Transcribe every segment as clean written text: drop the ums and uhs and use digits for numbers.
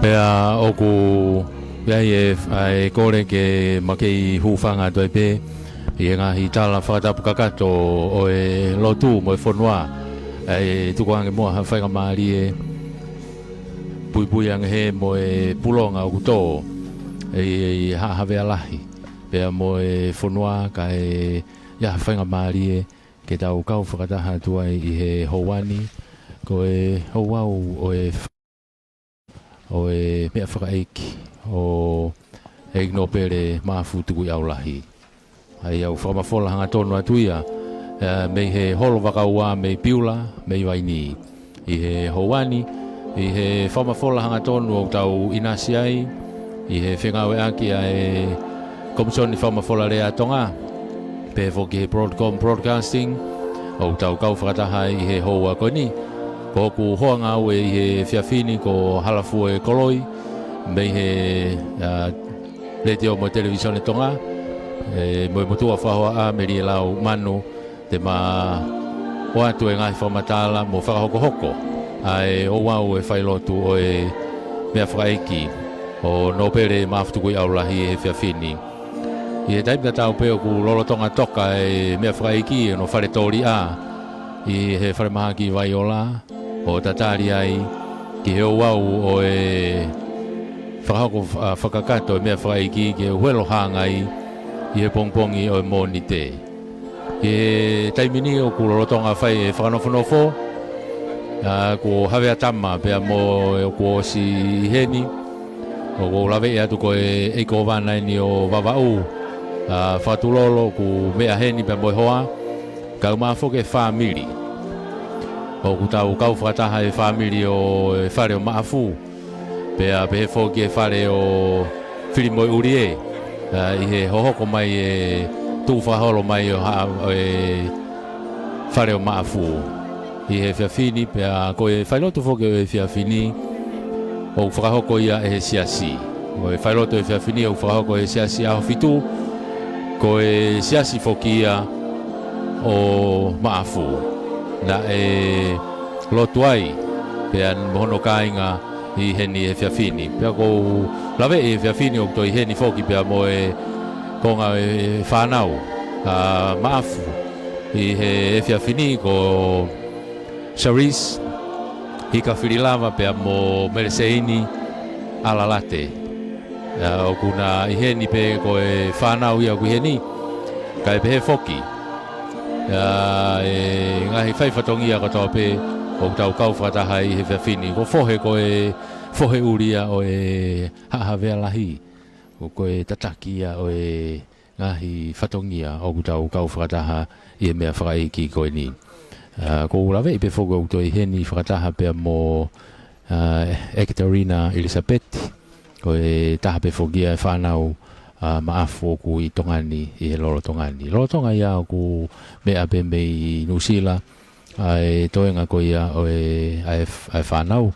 Pea oku ai kore ke makei hufanga toi pe i ngaahi tala whakatapu kakato o e Lotu mo e Fonua ai tukuange mua hawhainga maari e pui ange he mo e pulonga o kuto e hawe alahi pea mo e Fonua ka e hawhainga maari e ke tau kau whakataha tuai i he houani ko e houau o e mea faka'eiki o e Nopele Ma'afu tuku i aulahi. Ai au whakamafola hanga tonu atuia mei he holo wakaua mei piula mei Vaini. I he houani, i he whakamafola hanga tonu o tau inasi ai, i he whengawe aki ai komisoni whakamafola rea Tonga, pe foki he broadcasting, o tau kau whakataha i he houa koini, ko ku hoanga au e he whiawhini ko halafu e koloi, mei he radio mo televisione Tonga, mo motua whahoa a meri e lau manu te ma oatu e ngaahi whamatala mo fakahoko ai o wau e Failotu o e mea faka'eiki o Nopele Ma'afu tuku i aulahi e he whiawhini. I he taipita tau peo ku lolo tonga toka e mea faka'eiki e no whare tori a i he whare maha ki vaiola o tatari ai ki he o wau o e fakahoko whakakato e mea faka'eiki ki he huelo hangai i he pongpongi o e moni te. I he taimini o ku lolotonga whai e whakanofonofo ko hawe atama pea mo e ku o si heni o ko lawe e atu ko e eiko wana ni o wawau whatulolo ku mea heni pea mo e hoa kau maafo ke whamiri o ku tau kau whakataha e whamiri o e whare o Maafu pea pehe foki e whare o whirimoi urie i he hohoko mai e tūwhaholo mai o e whare o Maafu i he whiawhini pea ko e Failotu foki o e whiawhini o fakahoko ia e he siasi o e Failotu e whiawhini o fakahoko e Siasi Ahofitu ko e siasi foki ia o Maafu na e Lotu ai pea mohono kainga i heni e whiawhini pea ko lawe e whiawhini o toi heni foki pea mo e konga e whanau Maafu i he whiawhini ko Charis hika whirilava pea mo mereseini alalate o kuna i heni pe ko e whanau ia ku heni ka e pehe foki e ngaahi fatongia katoa pe o tau kau whakataha i he whiawhini ko fohe ko e fohe uria o e hahawea lahi ko e tatakia o e ngaahi fatongia o tau kau whakataha i e mea faka'eiki ko e ni ko ulawe i pe fogo o toi heni whakataha pea mo Ekaterina Elizabeth ko e taha pe fogia e whanau Maafu ku i tongani i he lolo tongani. Lolo tonga ia ku mea pe mei Nusila ai toenga ko ia o e ai whanau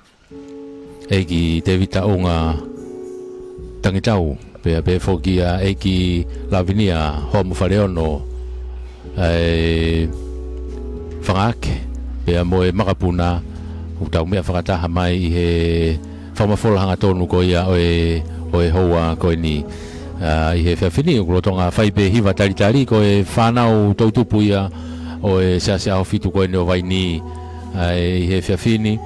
eki te vita unga tangitau pea pe fogia eki lavinia homo whareono ai whangake pea mo e makapuna utau mea whakataha mai i he whamafola hanga tonu ko ia o e houa ko ni i he whiawhini o kurotonga whaipe hiva talitali ko e whanau tautupu ia o e Siasi Ahofitu ko e neo Vaini i he whiawhini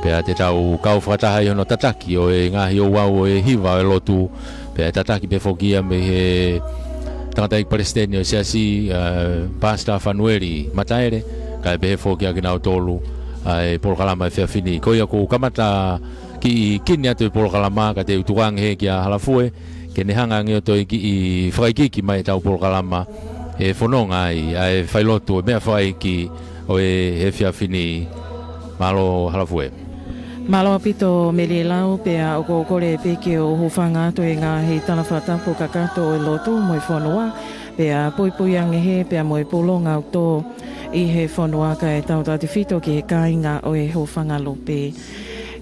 pea te tau kau whakataha i hono tataki o e ngaahi o wau o e hiva o e Lotu pea tataki pe fokia me he tangata'eiki palesiteni o Siasi Pastor Fanueli Mataele ka e pehe fokia kina o tolu e polokalama e whiawhini ko ia ko kamata ki kini atu e polokalama ka te utuang he ki a halafue ke ne hanga ngeo toi ki i whakaikiki mai tau polokalama e whanonga ai Failotu e mea whakaiki o e he whiawhini malo halafue. Malo apito mele lau pea o kore peke o hufanga to e ngaahi talawhatapu kakato o Lotu mo i Fonua pea pui ange he pea mo i pulonga o to i he Fonua ka e tau tati fito ki he kainga o e hufanga lope.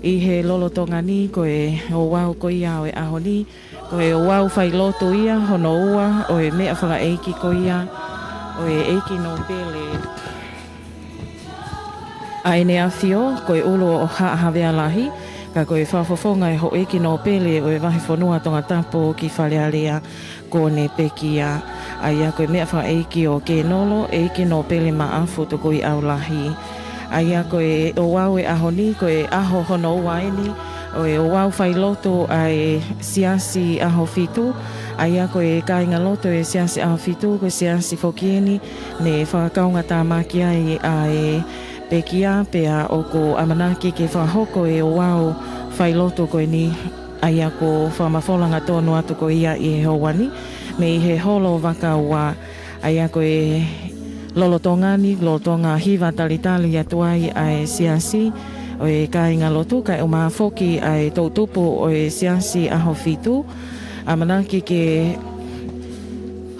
I he lolo tongani ko e o wau ko ia o e ahoni ko e o wau Failotu ia hono ua o e mea faka'eiki ko ia o e eiki Nopele Ta'ahine Kuini ko e ulo o ha'awea lahi Ka koe whawhawhonga e hou'eiki Nopele o e wahi Fonua tangatapo ki whalealea kone pekia. Aia koe mea faka'eiki o ke nolo eiki Nopele Ma'afu tuku i aulahi. Aia koe o wau e ahoni koe aho hono Vaini o e o wau Failotu ai Siasi Ahofitu. Aia koe kāinga loto e Siasi Ahofitu koe Siasi fokieni ne whakakaunga tāmaki ai pekia pea o ko amanaki ke fkhoko e o wau Failotu koe ni aia ko whamafolanga tonu atu ko ia i he houani me i he holo wakaua aia koe lolo tonga hiva talitali atuai ai Siasi o e kāinga lotu kai o foki ai tautupu o e Siasi Ahofitu amanaki ke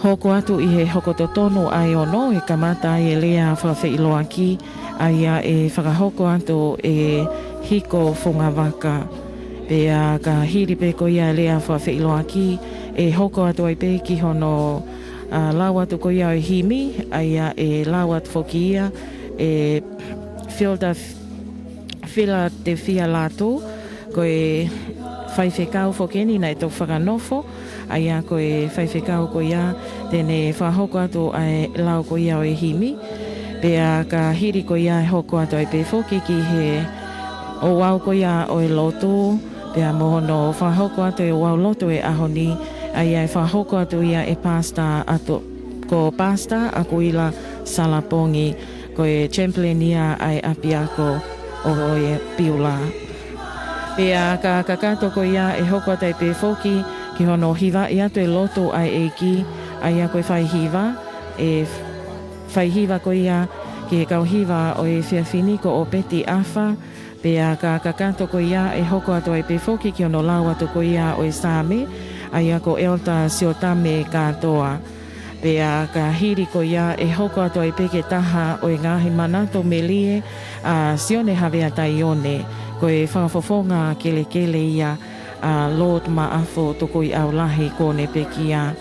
hoko atu i he hoko totonu ai ono e kamata ai e lea whawhailoaki aia e fakahoko atu e hiko funga waka pea ka hiri pe ko ia e lea whawhailoaki e hoko atu ai pe ki hono lawa tu ko ia e himi aia e lawa foki ia e fila te fia lato ko e Faifekau fokeni na to whakanofo aia ko e Faifekau ko ia tene whahoko atu ai lau ko ia o e himi pea ka hiri ko ia e hoko atu ai pe foki ki he o wau ko ia o e Lotu pea mohono whahoko atu e wau Lotu e ahoni aia e whahoko atu ia e pasta atu ko pasta aku ila salapongi ko e champlenia ai apiako o e piula pea ka kakato ko ia e hoko atai pe foki ki hono hiva ia te Lotu ai eiki aia koe whai hiva e whai hiva ko ia ki e kau hiva o e whiawhini ko o peti awha pea ka kakato ko ia e hoko atu ai pe foki ki hono lau atu ko ia o e same aia ko elta siotame katoa pea ka hiri ko ia e hoko atu ai pe ke taha o e ngaahi manato melie a sione havea taione ko e whakafofonga kele ia Lord Maafu tuku i aulahi kone pekia.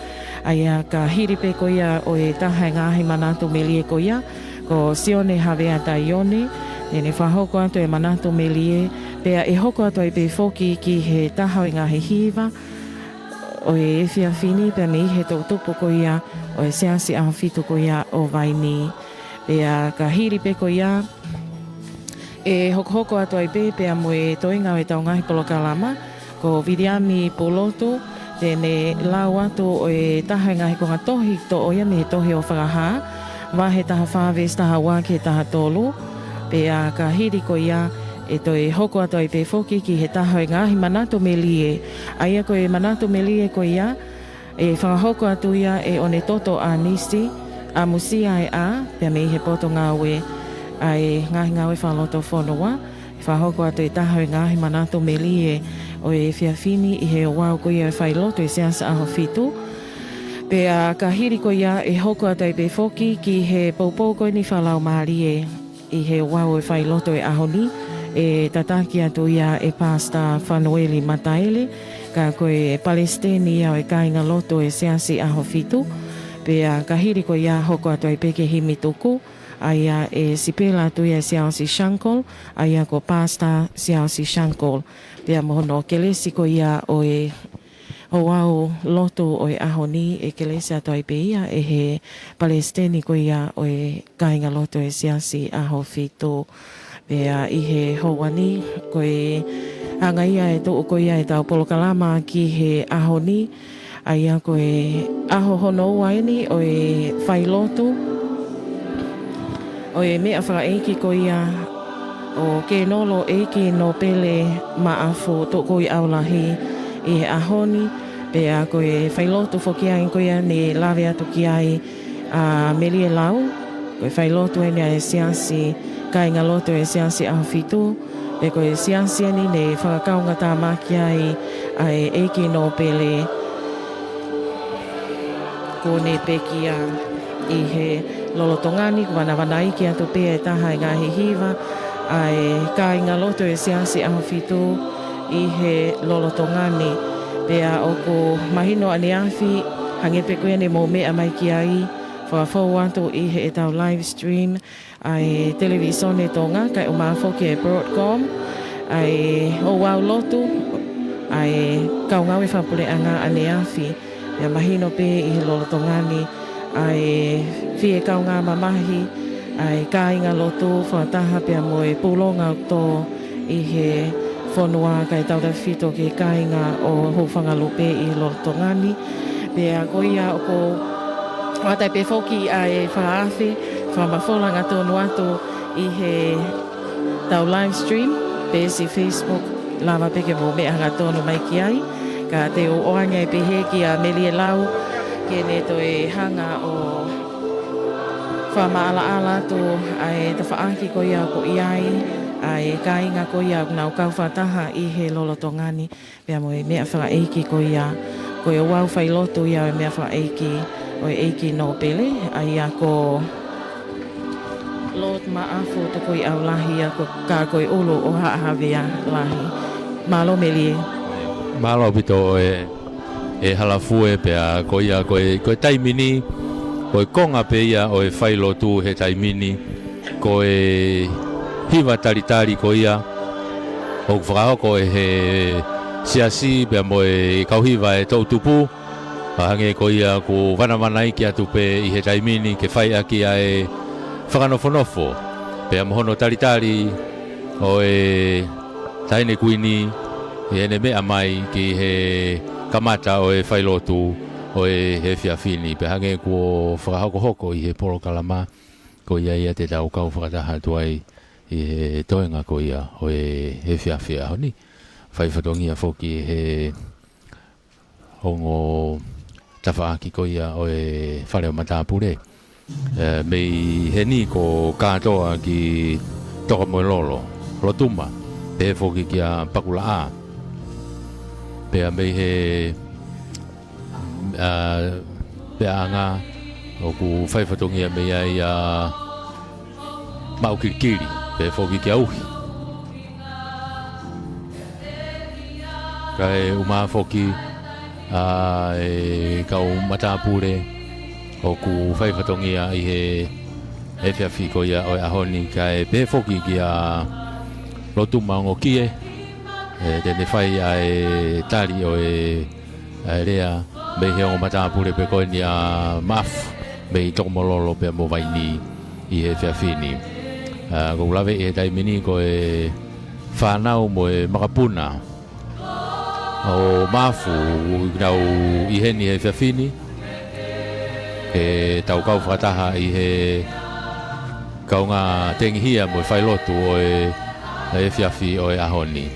Aia ka hiri pe ko ia o e taha ngaahi manatu melie ko ia ko sione havea taione nene whahoko atu e manatu melie pea e hoko atu ai pe foki ki he taha o ngaahi hiva o e whiawhini pea me he tautupu ko ia o e Siasi Ahofitu ko ia o Vaini pea ka hiri pe ko ia e hoko atu ai pea mo e toinga o e taungahi kolokalama ko viriami polotu tene lau atu o e taha ngahi ko ngatohi to o ia me he tohi o whakaha wahe taha whawes taha wake taha tolu pea ka hiri ko ia e to e hoko atu ai pe foki ki he taha ngahi manatu melie aia ko e manatu melie ko ia e whakahoko atu ia e one toto a nisi a musia e a pea me he poto ngawe ai ngahi Failotu Fonua whahoko atu e taha ngahi manatu melie o e whiawhini i he wau ko ia e Failotu e Siasi Ahofitu pea ka hiri ko ia e hoko atu e pe foki ki he poupou ko ni whalau marie i he wau e Failotu e ahoni e tataki atu ia e pasta Fanueli Mataele ka koe palesiteni ia o e kāinga loto e Siasi Ahofitu pea ka hiri ko ia hoko atu e pe ke himi tuku aia e sipela atu ia Siasi Shankol aia ko pasta Siasi Shankol pea mohono kelesi ko ia o e o wau Lotu o e ahoni e kelesi atu ai pe ia e he palesiteni ko ia o e kāinga loto e Siasi Ahofitu pea i he houani ko e anga ia e tuu ko ia e tau polokalama ki he ahoni aia ko e aho hono Vaini o e Failotu o e mea faka'eiki ko ia o ke nolo eiki Nopele Ma'afu tuku i aulahi i he ahoni pea ko e Failotu foki ai ko ia ni lawe atu ki ai a melie lau ko e Failotu e ni e Siasi kāinga loto e Siasi Ahofitu e ko e Siasi ni ne whakakaunga tāmaki ai eiki Nopele ko ne pekia i he lolotongani wanawanaiki ki atu pea e taha ngaahi hiva ai kāinga loto e Siasi Ahofitu i he lolotongani pea o ko mahino aniafi hangepe koe ne mo mea mai ki ai whawhau atu i he e tau live stream ai televisone Tonga kai o Maafu ki e Broadcom ai o wau Lotu, ai kaungawi whapuleanga ane awhi, ia mahino pe i he lolotongani, ai fie kaunga mamahi, ai kāinga Lotu, whataha pia moe pūlonga tō i he Fonua kai taurewhito ke kāinga o houwhangalupe i he lolotongani, pia koia o ko watai pe foki ai whaawhi, whamawholanga tōnu atu i he tau live stream, pe si Facebook, lava peke mo mea hanga tōnu mai ki ai, ka te o oanga i pehe ki a Melie Lau, ke ne toi hanga o whamaala ala tu ai te whaaki ko ia ko iai, ai kāinga ko ia nau kau whataha i he lolotongani, pia mo e mea faka'eiki ko ia, ko ia wau Failotu ia e mea faka'eiki, o e eiki Nopele, ai a ko Lord Maafu te koi au lahi a ko kā koi ulu o haawea lahi. Malo Melie. Malo pito e halafue pea ko ia ko taimini, ko konga pe ia o e Failotu he taimini, ko e hiva talitali ko ia, o fakahoko he siasi pea mo e kauhiva e tau tupu, hange ko ia ko vanavanai ki atu pe i he taimini ke whai aki a e whakanofonofo, pea mohono talitali o e Ta'ahine Kuini, i ene mea mai ki he kamata o e Failotu o e he whiawhini, pe hange ko whakahoko i he poro kalama, ko ia te tau kau whakataha tuai i he toenga ko ia o e he whiawhia honi. Fatongia foki he hongo tawhaaki ko ia o e whaleo matapure. Mei he ni ko katoa ki toka moe lolo, lotuma, pe foki ki a pakula'a. Pea mei he pea anga o ku Faifatongia mei ai mau kirikiri, pe foki ki a uhi. Kai uma foki e kau matapure o ku Faifatongia i he whiawhiko ia o e ahoni kai pe foki ki a Lotu maongo kie, tene whai ai tali o e rea mei he o matapure pe koe ni a Maafu mei tokomololo pe mo Vaini i he whiawhini. Ko lawe e taimini ko e whanau mo e makapuna o Maafu nau i he ni he whiawhini, e tau kau whakataha i he kaunga tengihia mo e Failotu o e whiawhi o e ahoni.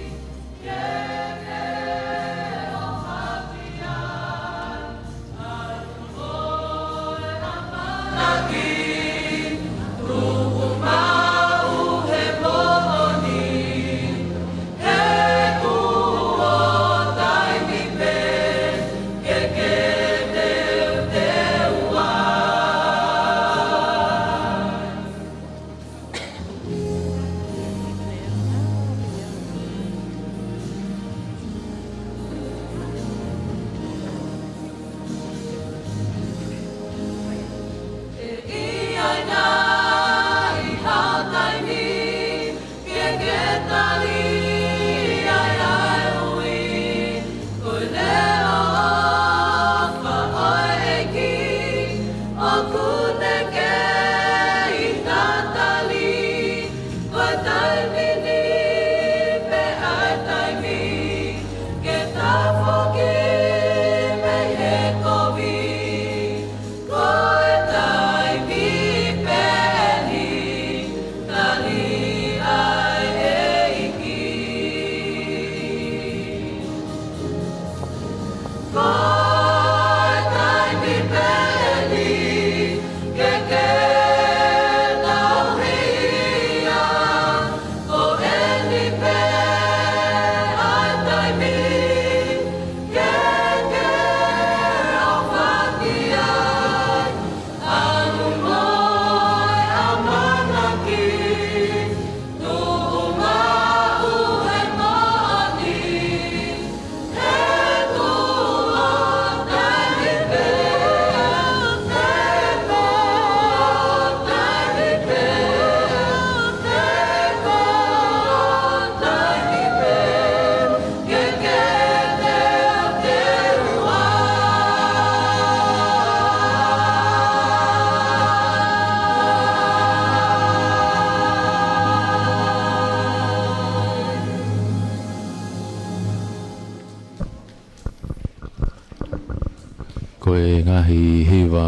koe ngaahi hiva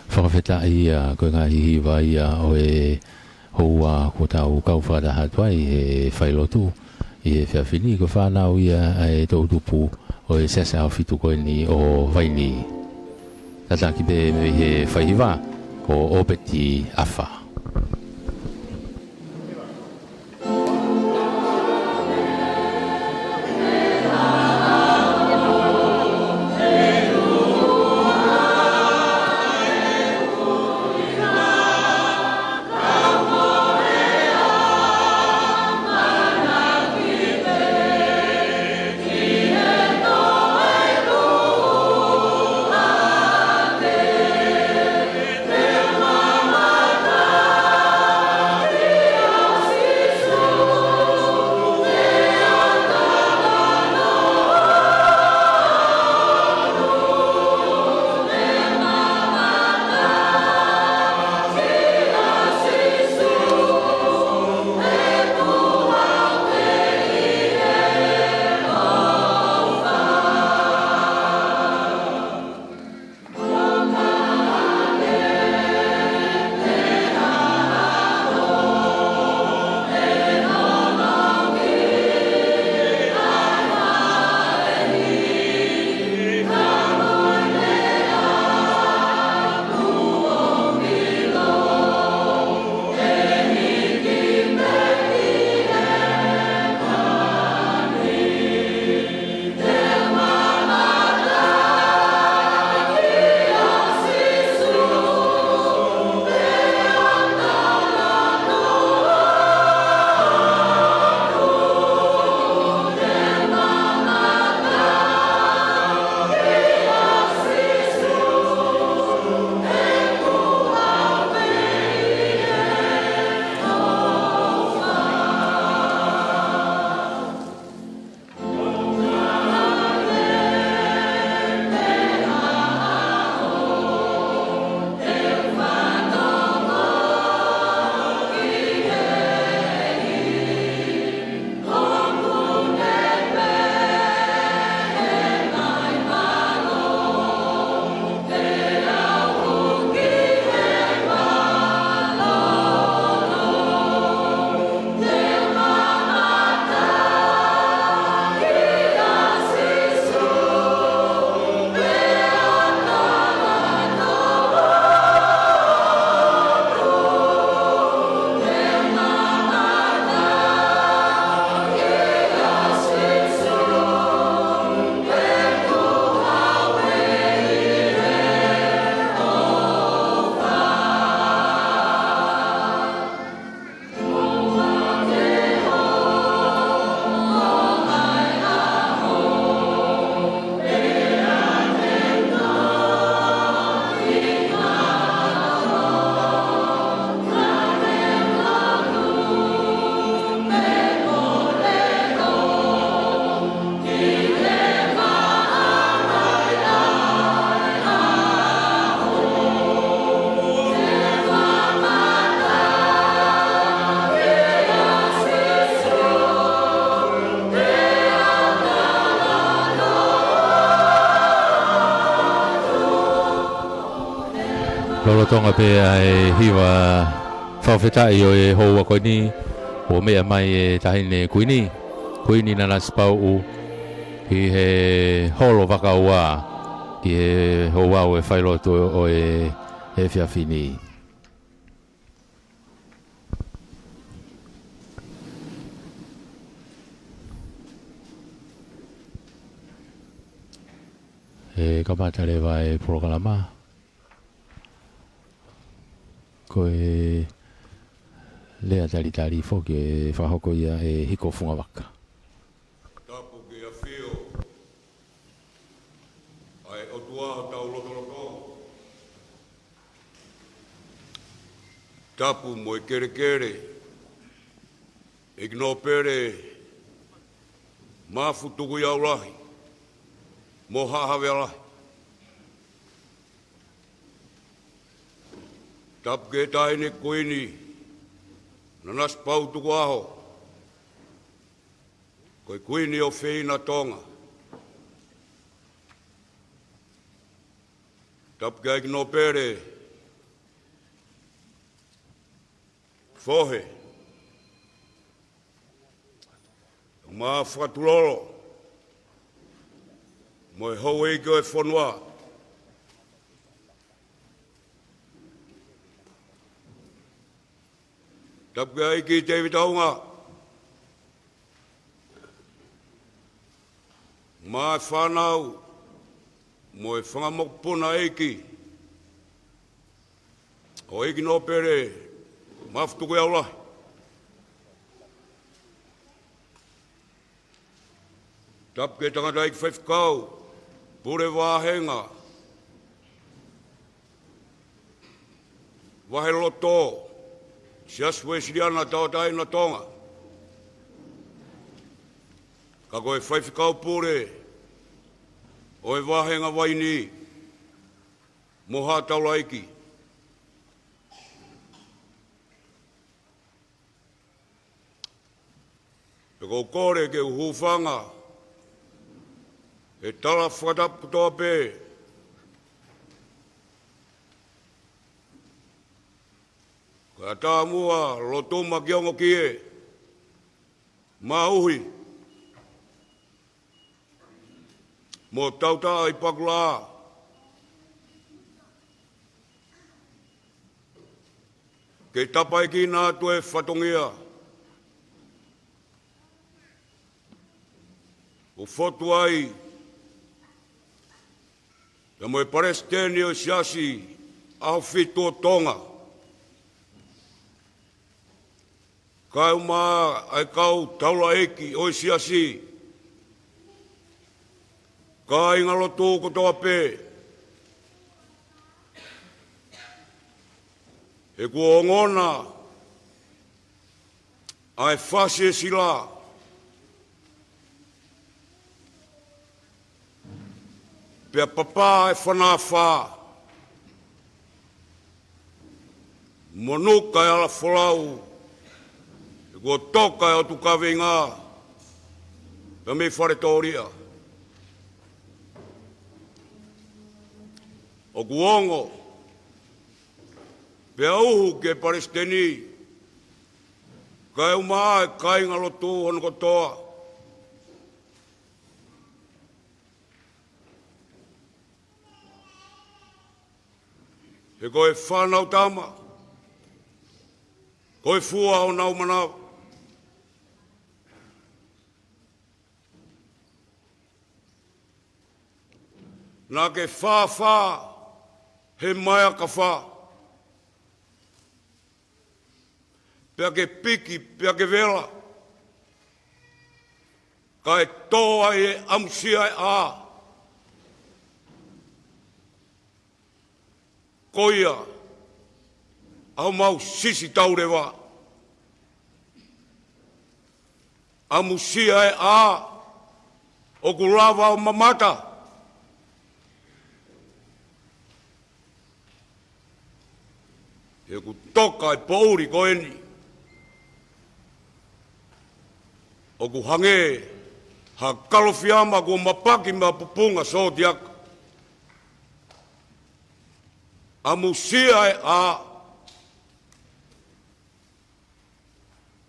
Fakafeta'i koe ngaahi hiva ia o e houa ko tau kauwhata hatuai e Failotu i e whiawhini ko whanau ia e tau tupu o e Siasi Ahofitu koe ni o Vaini. Tataki pe me he whaihiva o opeti awha. Lolo tonga pe e hiva Fakafeta'i o e houa koe ni o mea mai e Ta'ahine Kuini. Kuini nana spau i he holo whakaua ki he houa o e Failotu o e whiawhini. E kamata lewa e programa. Koe lea talitali foki e fkhoko ia e hiko funga waka. Tapu ki a whio, ai o tuaha tau loto. Tapu mo e kere, ik Nopele Ma'afu tuku iau lahi, mo hahawe lahi. Tapu ke Ta'ahine Kuini, nanas pau tuku aho, koe Kuini o whina Tonga. Tapkeaiki Nopele Fohe Ma'afu Moi hou'eiki o Fonua Tapkeaiki te Tonga Mai whanau Moi whangamokpuna eiki hou'eiki Nopele Ma'afu tuku aulahi Tapke tangata'eiki Faifekau Pure wahenga Lotu Siasi Ahofitu na Tonga Ka koe Faifekau pure Oe wahenga Vaini Moha taulaiki E kou kore ke uhufanga E tala whakatapu toa pē. Ka tā mua Lotu makiongo kie. Mauhi. Mo tauta I pakula. Ke tapai ki nā tue fatongia. O fotu ai. Ya moe palesiteni o Siasi Ahofitu o Tonga. Kai uma ai kau taulaiki o Siasi. Kai ngā Lotu ko toa pē. E kua ongona ai whase sila. Pea papa e whanawha. Monuka e ala wholau. E kua toka e o tukawe ngā. Pea me whare tōria. O kuongo. Pea uhu ke palesiteni. Kai uma e kai ngā Lotu hono kotoa. E koe whanau tama. Koe fua o nau manau. Nā ke whā he maia ka whā. Pea ke piki, pea ke vela. Ka e toa e amusia e a. Koia, au mau sisi taurewa. Amusia e a, o kulava o mamata. E ku toka e pouri koeni. O ku hange, ha kalofiama ku mapaki ma pupunga sotiaka. Amusia e a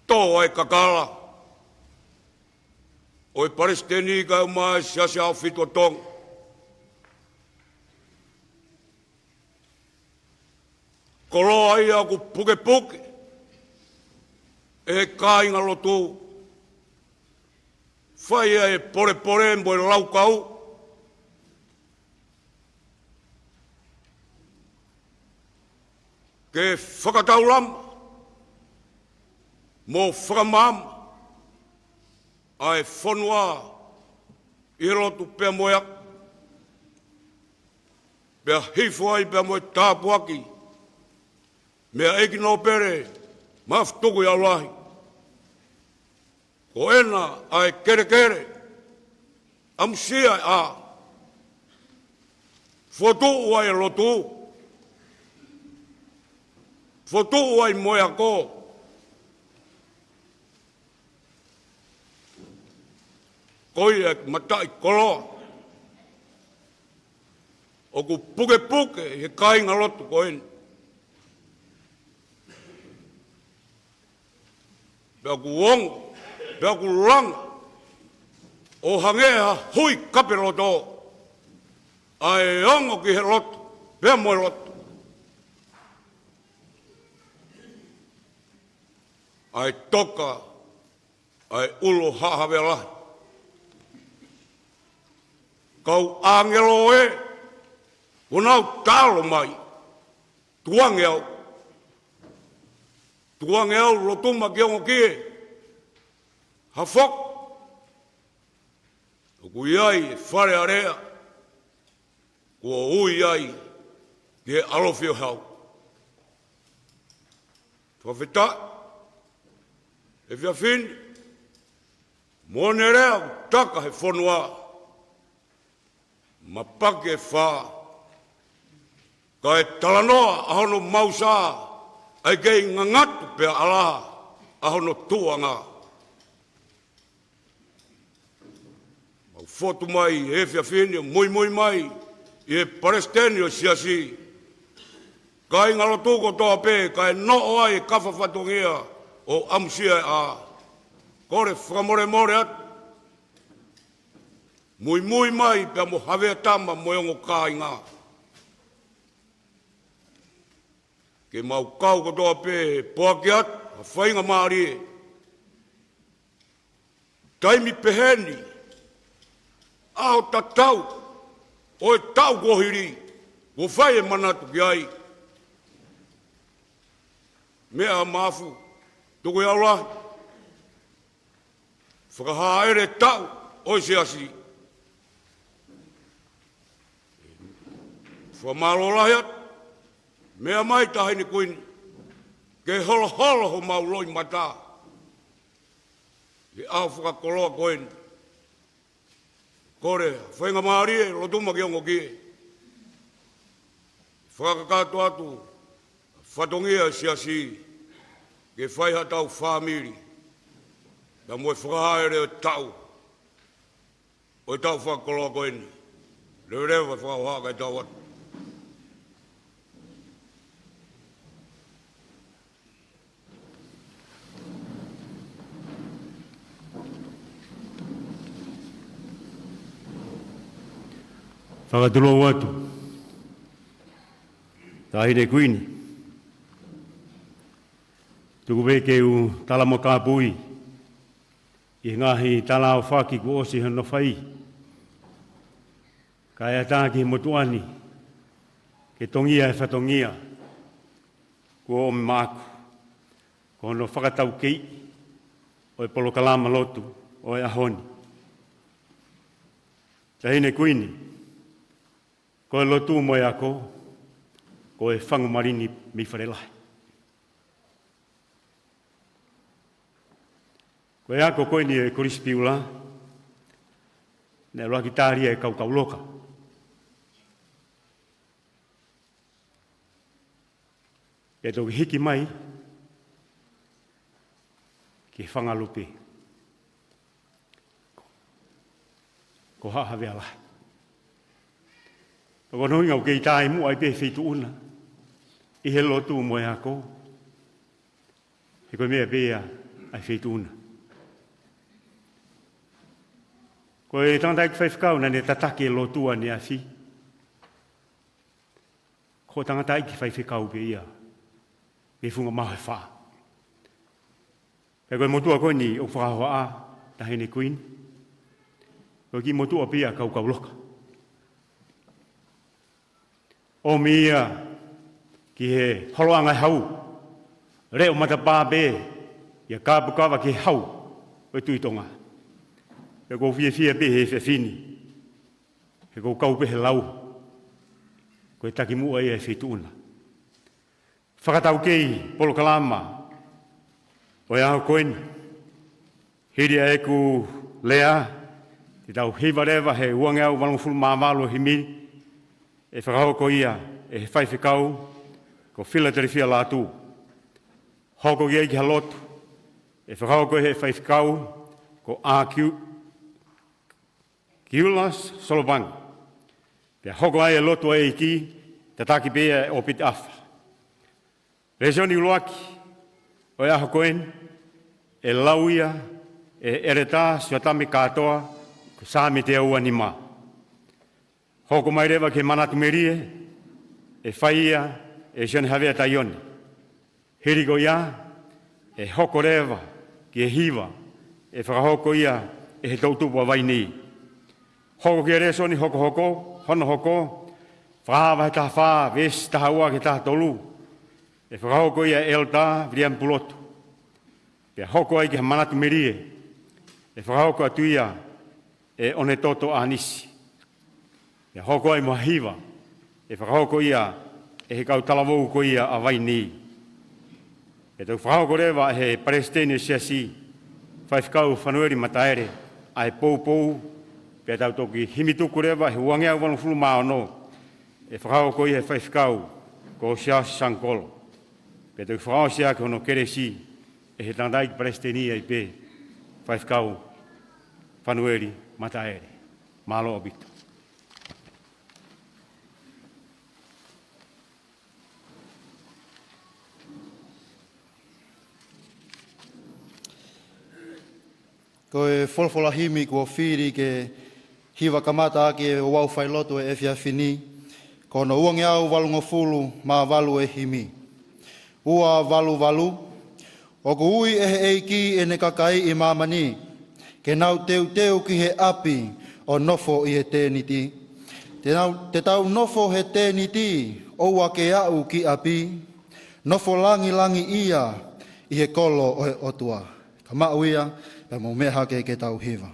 toa e kakala. O e palesiteni ka uma e Siasi Ahofitu o Tonga. Koloa'ia ku puke puke. E kai ngā Lotu. Whaia e pore pore mo e laukau. Ke whakataulam, mo whakamam, ai Fonua, I Lotu pēr moeak, pēr hiva I pēr moe tāpuaki, mea eiki Nopele Ma'afu tuku I aulahi. Ko ena ai kere kere, amusia a, fotu ai Lotu, fotu ai moea ko. Koi e matai koloa. o ku puke he kainga lotu ko eni. Pea ku ongo, pea ku langa, o hangea hui kape loto. Ai ongo ki he lotu, pea moe lotu. Ai toka, ai ulo hahawe lahi. Kau angelo e, unau talo mai, tuange au. Tuange au lotuma ki ongo kie, ha fok. Ku iai whare area, kua ui ai, ki he alofio hau. Fakafeta'i, e fia fini, mone rea taka he Fonua, mapake e wha, ka e talanoa ahono mausa, ai kei ngangatu pea alaha, ahono tuanga. Mau fotu mai, e fia fini, moi mai, i e palesiteni o Siasi, ka i ngalo tuko toa pe, ka e no ai kafa fatongia, o amusia a kore whakamore atu. Mui mai pia mo hawea tama mo ongo kāinga. Ke mau kau katoa pe poaki atu, a whainga maari e. Taimi peheni, aho tatau, o e tau kohiri, ko whai e manatu ki ai. Mea Maafu, tuku iau lahi. Whakahaere tau, oi Siasi. Whamalo lahi atu, mea mai Ta'ahine Kuini, ke holo ho mau loi mata. Ke au whakakoloa koeni. Kore, whainga maari e, lotuma ki ongo kie. Whakakato atu, fatongia Siasi, ke whaiha tau whamiri, ka moe whakahaere o tau, o tau whakakoloa koeni. Rewa whakahaka e tau atu. Whakatolo atu, Ta'ahine Kuini, tuku weke u talamo kāpui, i ngaahi tala o faki ku osi hano whai, ka ea tāki motuani, ke tongia e fatongia, ku o maaku, ko hono whakatau kei, o e polo kalama Lotu, o e ahoni. Ta'ahine Kuini, ko e Lotu mo e ako, ko e whangu marini mi wharelahi. Ko e ako koini e korispiula, ne roa ki tāria e kau loka. E tō ki hiki mai, ki whangalupe. Ko hahawe alahi. Ko nui ngau kei tāi mu ai pehe una, i he Lotu mo e ako, he koe mea pēa ai whetu una. Ko e tangata'eiki Faifekau na ne tatake Lotu ane a fi. Ko tangata'eiki Faifekau pe ia, me funga maho e wha. Pe koe motua koe ni o whakahoa Ta'ahine Kuini, ko ki motua pia kau loka. O mia ki he holoanga hau, reo matapā be, ia kāpukawa ki hau, o tui Tonga. E kou fia be he fini, e kou kau pehe lau, ko e taki mua e whetuna. Whakatau kei, polo kalama, o e aho koeni, hiria e ku lea, te tau hiva rewa he uangau walongfulu māwalo himiri, e fakahoko ia, e Faifekau, ko talitali fia Lotu. Hoko ki eiki ha Lotu, e fakahoko he Faifekau, ko kiulas solopang. Pea hoko ai lotu hou'eiki, te taki pea o pit afa. Resioni uloaki, o aho koen, e lauia, e ereta, suatami katoa, ko sami te aua ni ma. Hoko mai rewa ke manatu merie, e whaia, e sione havea taioni. Hirigo ia, e hoko rewa, ki e hiva, e fakahoko ia, e he tautupu a Vaini. Hoko ki e resoni, hoko hoko, hono hoko, whahawa he taha wha, ves taha ua ke taha tolu. E fakahoko ia elta, vriam pulotu. Pea hoko ai ki ha manatu merie, e fakahoko atu ia, e one toto anisi. Pea hoko ai moa hiva, e fakahoko ia, e he kau talavou ko ia a Vaini. E tau fakahoko rewa he palesiteni siasi, Faifekau Fanueli Mataele, ai pou, pea tau toki himituku rewa, he uangea wanu fulu maono, e fakahoko ia he Faifekau, ko siasi sankolo. Pea tau fakahoko sia ke hono keresi, e he tangata'eiki palesiteni ai pe, Faifekau Fanueli Mataele. Malo obito. Ko e wholwhola himi ko whiri ke hiva kamata ake e wau Failotu e whiawhini, ko no uangi au walunga fulu ma walu e himi. Ua walu, o ko ui e he eiki e ne kakai i mamani, ke nau teu ki he api o nofo i he tēniti. Te tau nofo he tēniti, o ke au ki api, nofo langi ia i he kolo o he otua. Ka mauia, e mo meha ke tau hiva.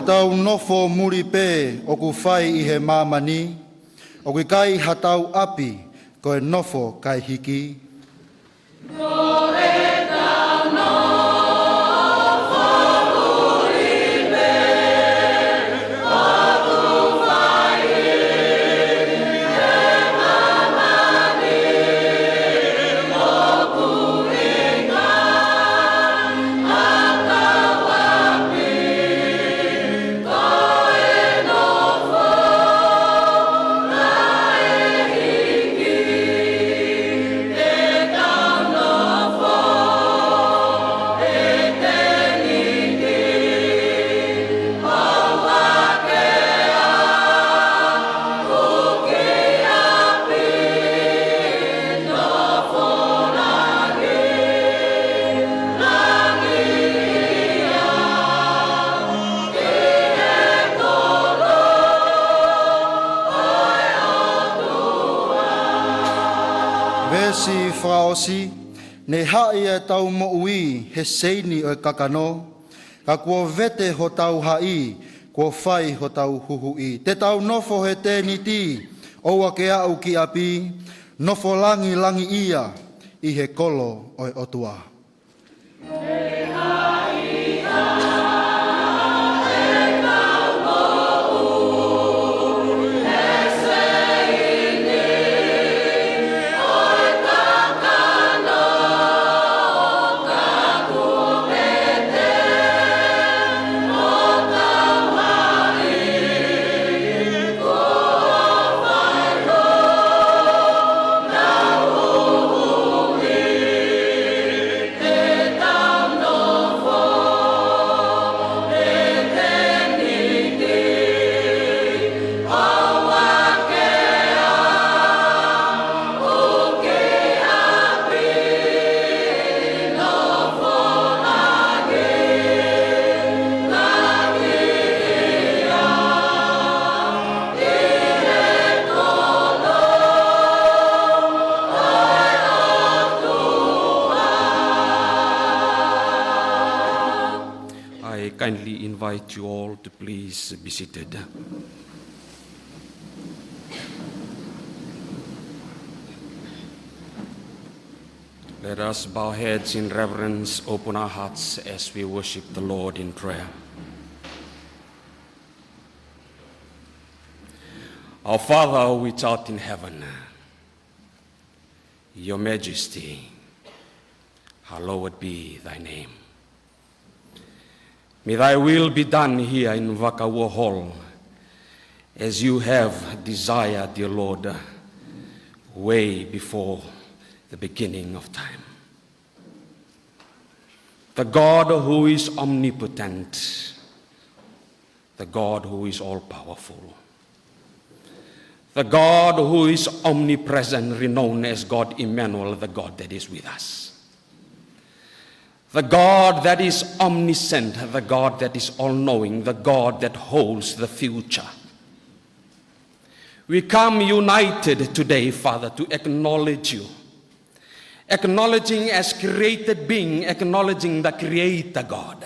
Tau nofo muri pe o ku whai i he mamani, o ku kai hatau api ko e nofo kai hiki. Vesi fraosi, ne hai e tau mo ui he seini o kakano, ka kua vete ho tau hai, kua whai ho tau huhui. Te tau nofo he tēniti, oua ke au ki api, nofo langi ia, i he kolo o otua. Down kindly invite you all to please be seated. Let us bow heads in reverence, open our hearts as we worship the Lord in prayer. Our Father which art in heaven, Your Majesty, hallowed be thy name. May thy will be done here in Vakau Hall as you have desired, dear Lord, way before the beginning of time. The God who is omnipotent, the God who is all-powerful, the God who is omnipresent, renowned as God Emmanuel, the God that is with us. The God that is omniscient, the God that is all-knowing, the God that holds the future. We come united today, Father, to acknowledge you. Acknowledging as created being, acknowledging the Creator God.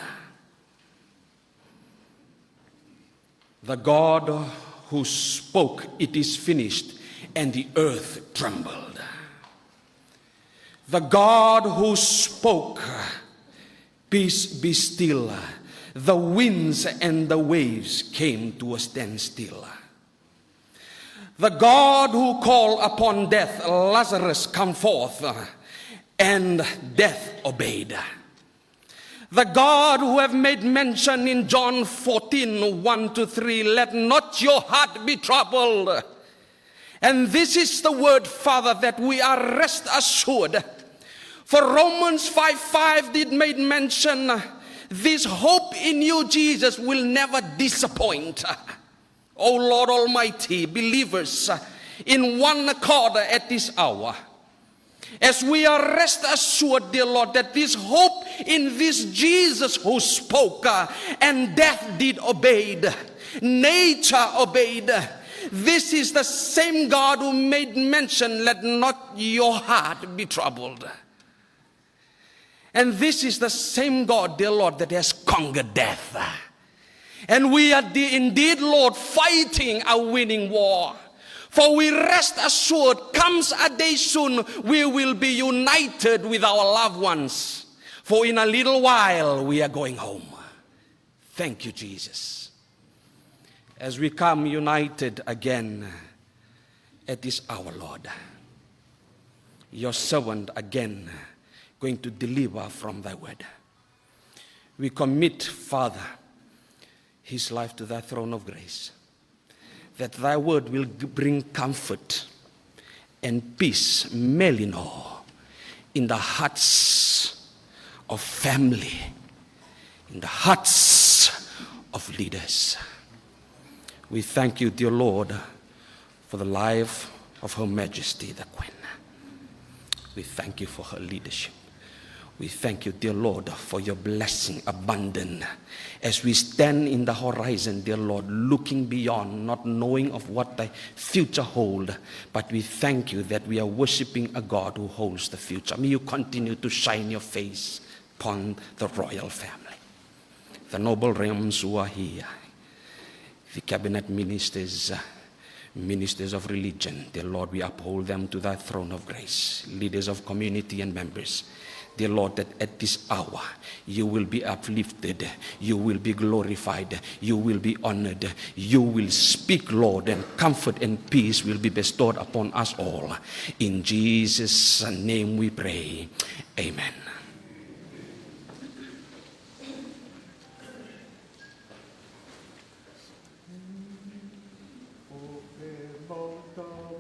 The God who spoke, it is finished, and the earth trembled. The God who spoke, peace be still, the winds and the waves came to a standstill. The God who called upon death, Lazarus, come forth, and death obeyed. The God who have made mention in John 14, 1-3, let not your heart be troubled. And this is the word, Father, that we are rest assured. For Romans 5:5 did make mention, this hope in you, Jesus, will never disappoint. O Lord Almighty, believers in one accord at this hour, as we are rest assured, dear Lord, that this hope in this Jesus who spoke and death did obeyed, nature obeyed. This is the same God who made mention, let not your heart be troubled. And this is the same God, dear Lord, that has conquered death. And we are indeed, Lord, fighting a winning war. For we rest assured, comes a day soon, we will be united with our loved ones. For in a little while, we are going home. Thank you, Jesus. As we come united again at this hour, Lord, your servant again going to deliver from thy word. We commit, Father, his life to thy throne of grace, that thy word will bring comfort and peace, melino, in the hearts of family, in the hearts of leaders. We thank you, dear Lord, for the life of Her Majesty, the Queen. We thank you for her leadership. We thank you, dear Lord, for your blessing abundant as we stand in the horizon, dear Lord, looking beyond, not knowing of what the future holds. But we thank you that we are worshiping a God who holds the future. May you continue to shine your face upon the royal family, the noble realms who are here, the cabinet ministers, ministers of religion. Dear Lord, we uphold them to thy throne of grace, leaders of community and members. Dear Lord, that at this hour, you will be uplifted, you will be glorified, you will be honored, you will speak, Lord, and comfort and peace will be bestowed upon us all. In Jesus' name we pray. Amen. Failotu.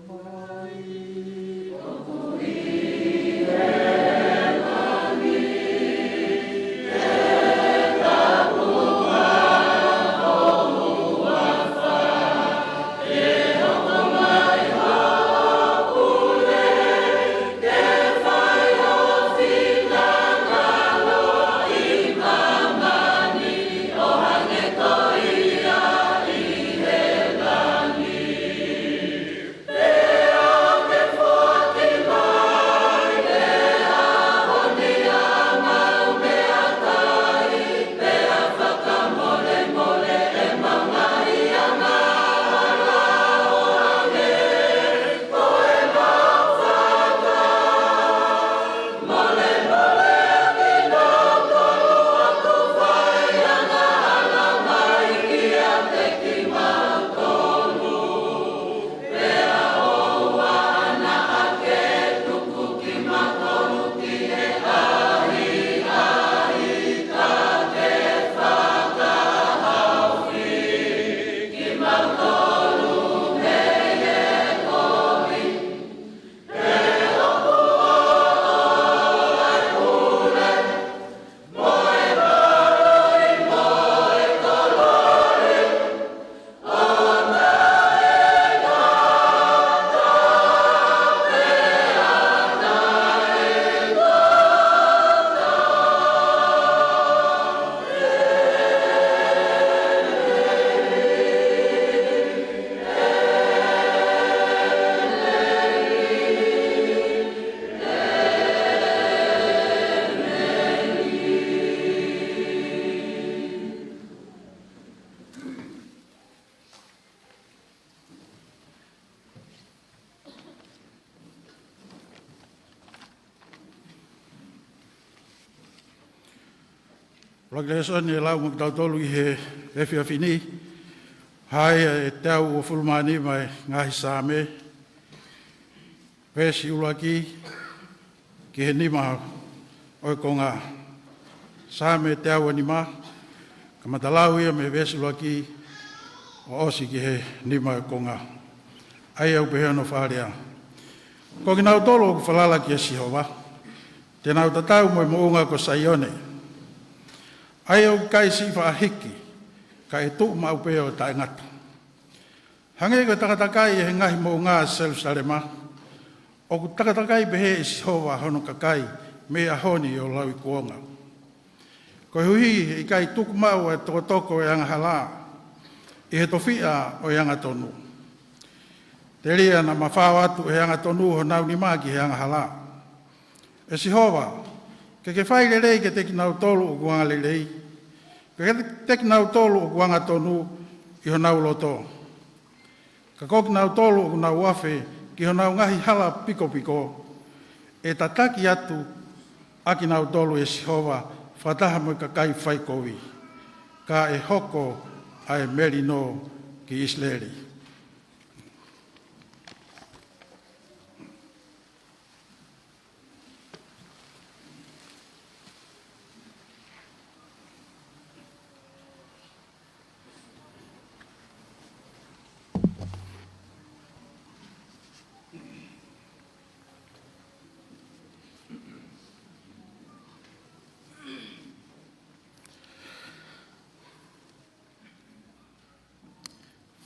Proclamation e lau mo tau tolu I he whiawhini. Hai e tau o fulmani mai ngāhi sāme. Pēsi ulaki ki he nima oi ko ngā sāme tau anima. Ka matalau ia me pēsi ulaki o osi ki he nima oi ko ngā. Ai au pehe no whārea. Ko ki nau tolo o whalala ki e Sihova. Te nau tatau mo I mounga ko Saione. Ai au kai si whaahiki, ka e tuk mau peo tae ngata. Hange ko takatakai e ngahi mo ngā Jerusalema, o ku takatakai pehe e Sihova hono kakai me a honi o lau I kuonga. Ko hui I kai tuk mau e toko e anga hala, I he tofia o anga tonu. Te ria na mawhao atu e anga tonu ho nau ni maki he anga hala. E Sihova, ke whai lelei ke teki nau tolu o kuanga lelei, ke teki nau tolu o kuanga tonu I ho nau loto. Ka koki nau tolu o nau wafe ki ho nau ngahi hala piko piko, e tataki atu aki nau tolu e Sihova whataha mo ka kai whaikowi, ka e hoko ai meri no ki Israeli.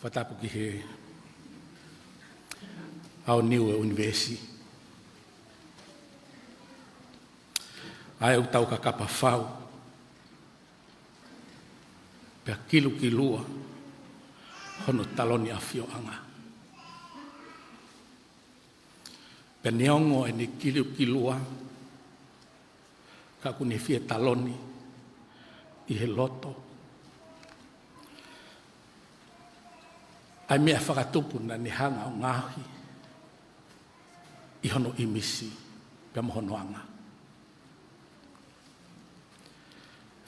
Whatapu ki he au niu e universi. Ai au tau ka kapa whau. Pea kilu ki lua hono taloni a fio anga. Pea neongo e ni kilu ki lua ka kuni fie taloni I he loto. Ai mea whakatupu na ni hanga o ngāhi I hono imisi pia mohono anga.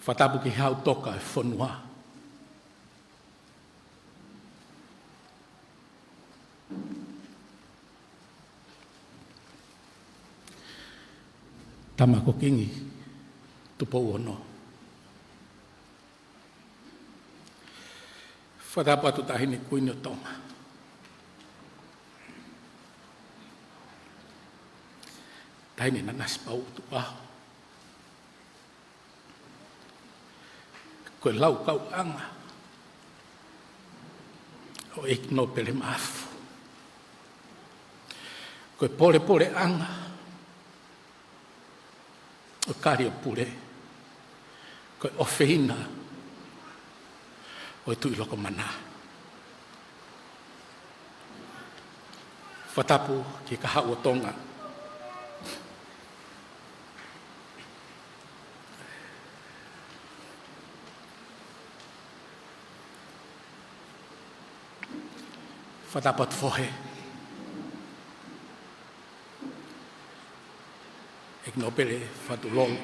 Whatapu ki hau toka e Fonua. Tamako kingi tupo uono. Whatapu atu Ta'ahine Kuini o Tonga. Ta'ahine na naspau tu aho. Koe lau kau anga. Hou'eiki Nopele Ma'afu. Koe pole anga. O kari o pule. Koe ofeina. O tu iloko mana. Whatapu ki ka hau o Tonga. Whatapu atu whohe. Ek Nopele whatulolo.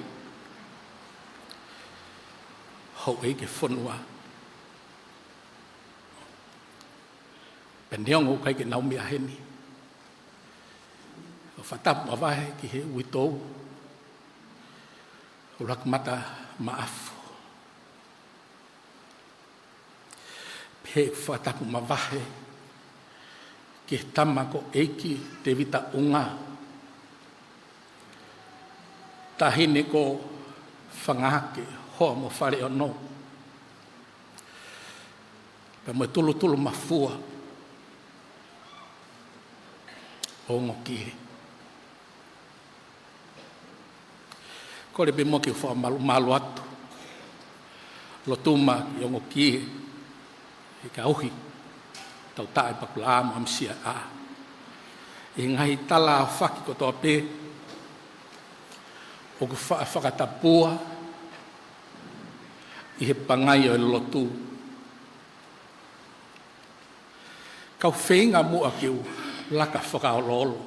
Hou'eiki Fonua. Pendeongo kai ke naumi aheni. O whatapu mawahe ki he uitou. O kamata Maafu. Pehe whatapu mawahe ki he tangata'eiki te vita unga. Ta'ahine ko whangahake hoa mo whare ono. Pe mo tulu mafua. O ngoki. Kore be moki wha malu atu. Lotu i o ngoki. I ka uhi. Tau tae pakula mo amsia a. I ngahi tala whaki ko toa pe. O ku whakatapua. I he pangai o Lotu. Kau whenga mua kiu. Laka whakaololo.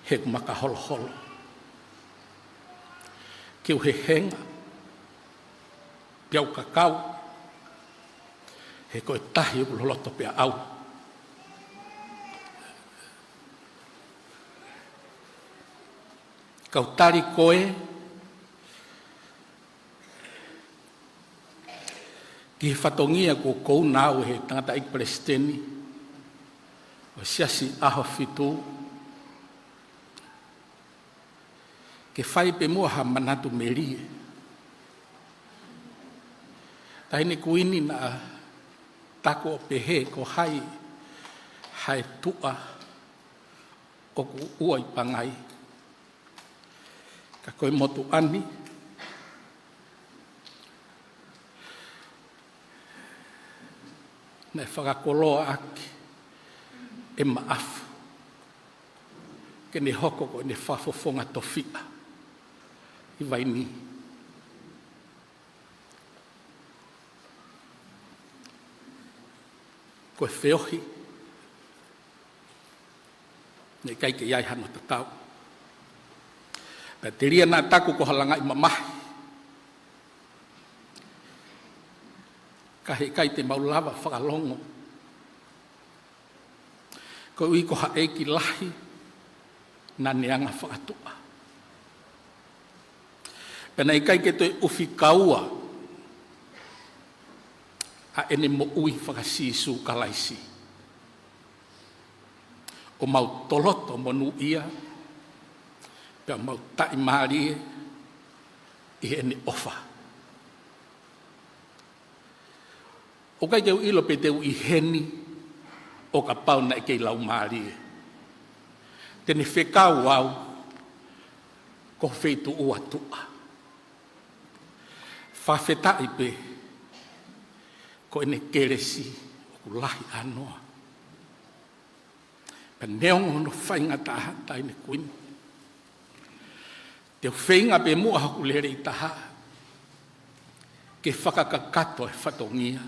He maka holo. ke o he henga, piau kakau, he koe tahi o loloto pia au. Kautari koe, ki he fatongia ko kou nao he tangata'eiki palesiteni, o Siasi Ahofitu, ke whai pe mua ha manatu merie. Ta'ahine Kuini na tako o pehe ko hai tua o ku ua i pangai. Ka koe motu ani, na whakakoloa aki e Maafu, ke ne hoko ko ne whafofonga tofia i Vaini. Koe whiohi, ne kai ke iai hano tatau. Pea te ria nā taku ko halanga i mamahi. Ka he kai te maulawa whakalongo. Ko ui ko hou'eiki lahi na neanga whakatua. Pena i kai ke toi uwhi kaua a ene mo ui whakasisu kalaisi. O mau toloto monu ia, pea mau tai marie i ene ofa. O kai keu ilo pe teu i heni o ka pau na kei lau marie. Tene whekau au ko wheitu ua tua. Fakafeta'i pe ko ene keresi o kulahi anoa. Pa neongo no whainga Ta'ahine Kuini. Te whainga pe mua haku lere i taha ke whakakakato e fatongia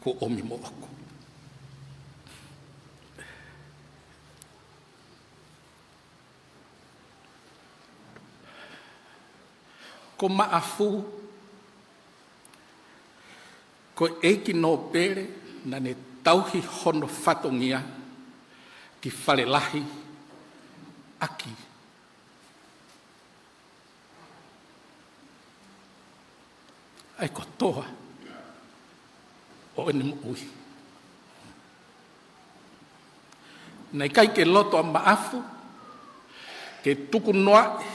ko omi mo ako. Ko Maafu ko eiki Nopele na ne tauhi hono fatongia ki whalelahi aki. Ai ko toa o ene mo ui. Nei kai ke loto a Maafu ke tuku noa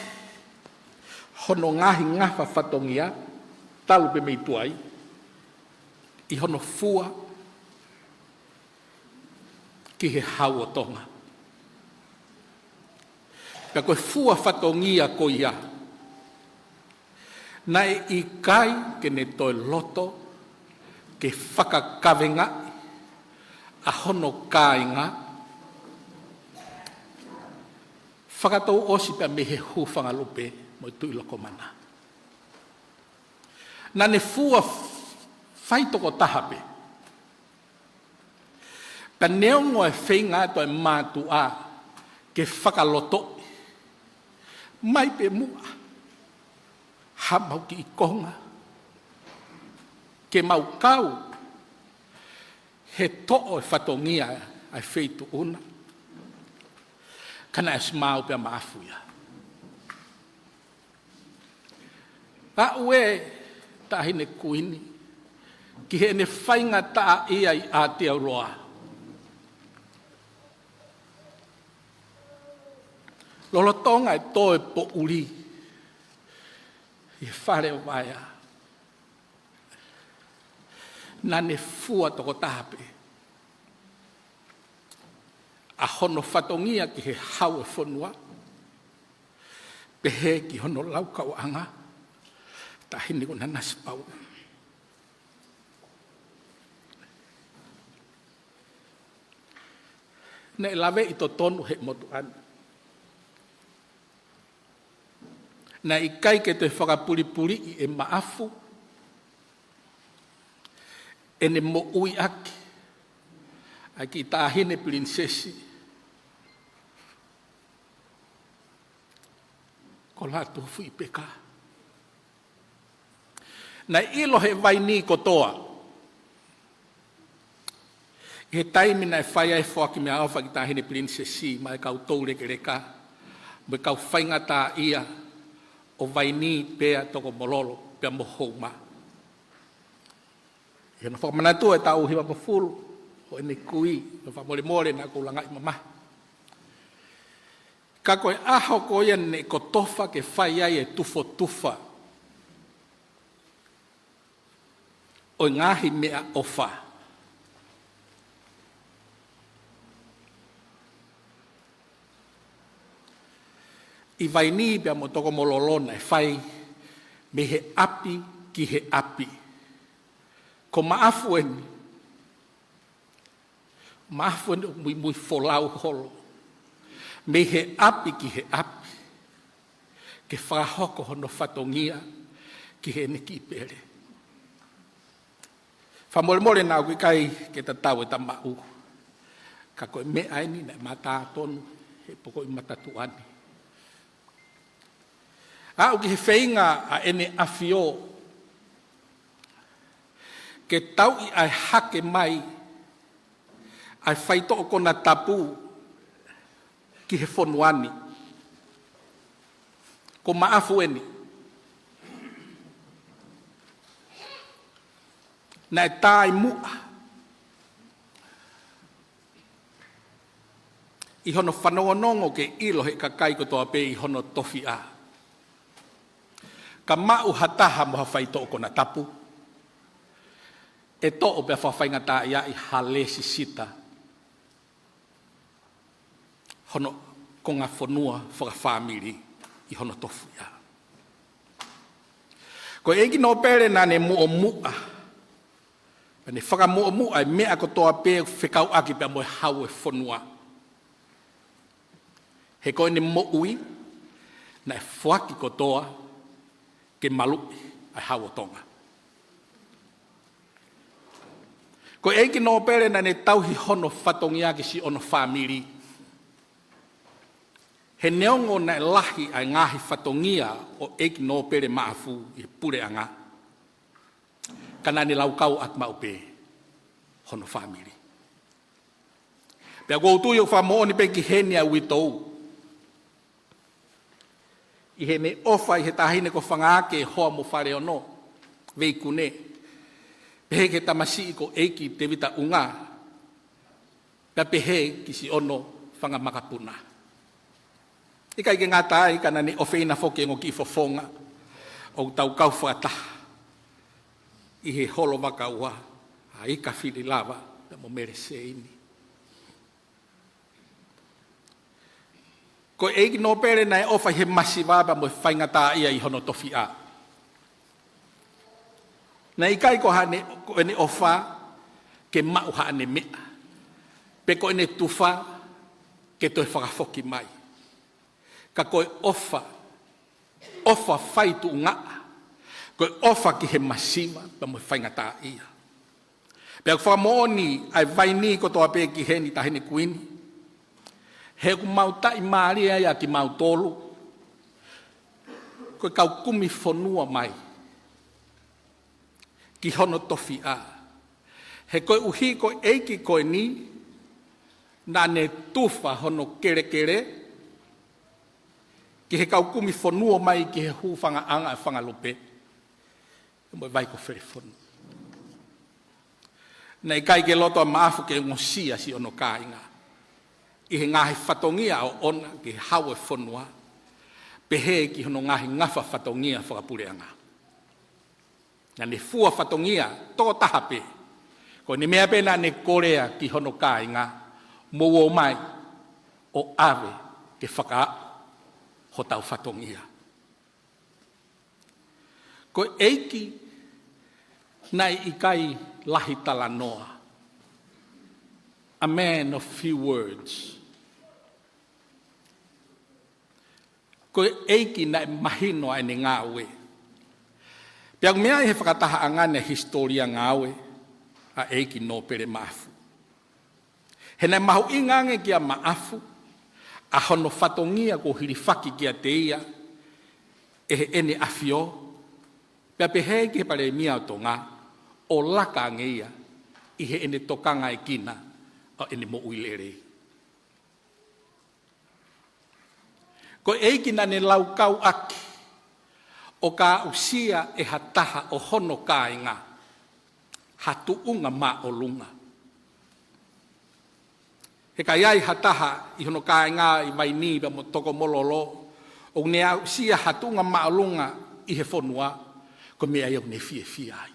hono ngaahi ngafa fatongia talu pe mei tuai i hono fua ki he hau o Tonga. Pea koe fua fatongia ko ia. Nai i kai ke ne toi loto ke whakakawenga a hono kāinga. Whakatou osi pea me he hufanga lupe mo tui loko mana. Na ne fua whaitoko tahape. Ka neongo e whainga to e mātu a ke whakaloto. Mai pe mua. Ha mau ki i konga. Ke mau kau. He to'o e fatongia ai wheitu una. Kana es mau pe Maafu ia. A ue Ta'ahine Kuini. Ki he ne whainga taa ia i a te auroa. Lolotonga e toe po uri. I whare o waia. Na ne fua toko tahape. A hono fatongia ki he hau e Fonua. Pehe ki hono laukau anga. Ta'ahine ko nanas pau. Ne lawe i to tonu he motu ana. Na i kai ke te whakapuripuri i e Maafu. E ne mo ui aki. A ki Ta'ahine prinsesi. ko latu fui peka. Na ilo he Vaini kotoa. He taimi na e whaia e foki mea awha ki Ta'ahine Princesi, mai kau tau reke reka, mai kau whaingata ia o Vaini pea toko mololo, pea mohou ma. Ia na whakamanatua e tau hiva mawhulu, o ene kui, na whamore na kulangai mama. Ka koe aho ko ia ne ko tofa ke whaia e tufo tufa, o ngaahi mea ofa. I Vaini pia mo toko mololona e whai me he api ki he api. Ko Maafu eni. Maafu eni o mui folau holo. Me he api ki he api. Ke fakahoko hono fatongia ki he ne ki pere. Whamore nā kui kai ke ta tau e ta mau. Ka koe me aini na mata tonu he poko i matatuani. A uki he whainga a ene awhio ke tau i ai hake mai ai whaito o kona tapu ki he Fonuani. Ko Maafu eni. Na e tai mua. I hono whanongonongo ke ilo he kakai ko toa pe i hono tofi a. Ka mau hataha moha whaito o kona tapu. E to o pia whawhaingata ia i halesi sita. Hono ko ngā Fonua whakawhamiri i hono tofu ia. Ko egi Nopele nane mua mua. Pane whakamua mua e mea ko toa pe whekau aki pia moe hau e Fonua. He koe ne moui na e whaki ko toa ke malupi ai hau o Tonga. Ko eki Nopele na ne tauhi hono fatongia ki si ono whamiri. He neongo na lahi ai ngaahi fatongia o eki Nopele Ma'afu i pure anga. Kana ni laukau at maupe hono whamiri. Pea koutu yo whamooni pe ki heni a witou. I he ne ofa i he tahine ko whangaake hoa mo whare ono, veikune. Pehe ke tamasi i ko eiki te vita unga, pea pehe ki si ono whangamakapuna. Ika ike ngata ai kana ni ofeina foki ngo ki fofonga, o tau kau whakataha. I he holo wakaua, a ika whiri lava, na mo mere se ini. Ko eiki Nopele na e ofa he masiwaba mo whaingata ia I hono tofi a. Na ikai ko ene ofa ke mau ane mea. Pe ko ene tufa ke toi whakafoki mai. Ka koe ofa whaitu ngaa. Koe ofa ki he masiwa pa mo whaingata ia. Pea kwa mooni ai Vaini ko toa pe ki heni Ta'ahine Kuini. He ku mau tai maaria ia ki mau tolu. Koe kau kumi Fonua mai. Ki hono tofi a. He koe uhi koe eiki koe ni. Na ne tufa hono kere kere. Ki he kau kumi Fonua mai ki he hu whanga anga e whanga lope. Moi vai ko where Fonua. Nei kai ke Lord Maafu ke ngosia si ono kāinga. I he ngāhi fatongia o ona ki hau e Fonua. Pehe ki hono ngāhi ngafa fatongia whakapureanga. Nga ne fua fatongia tō tahape. Ko ni mea pena ne korea ki hono kāinga. Mou mai o ave ke whaka ho tau fatongia. Ko eiki nai ikai lahi tala noa. A man of few words. Ko eiki nai mahino ai ne ngāwe. Pea mea he whakataha angane historia ngāwe a eiki Nopele Ma'afu. He nei mahu ingange kia Maafu, a hono fatongia ko hiriwhaki kia te ia, he ene afio, pia pehe ki he pare mia o Tonga, o laka ngeia, i he ene tokanga e kina, o ene mo uilere. Ko eikina ne lau kau aki, o ka usia e hataha o hono kāinga, hatu unga ma o lunga. He ka iai hataha i hono kāinga i Vaini pa mo toko mololo, o nea usia hatu unga ma o lunga i he Fonua, ko mea iau ne fie fie ai.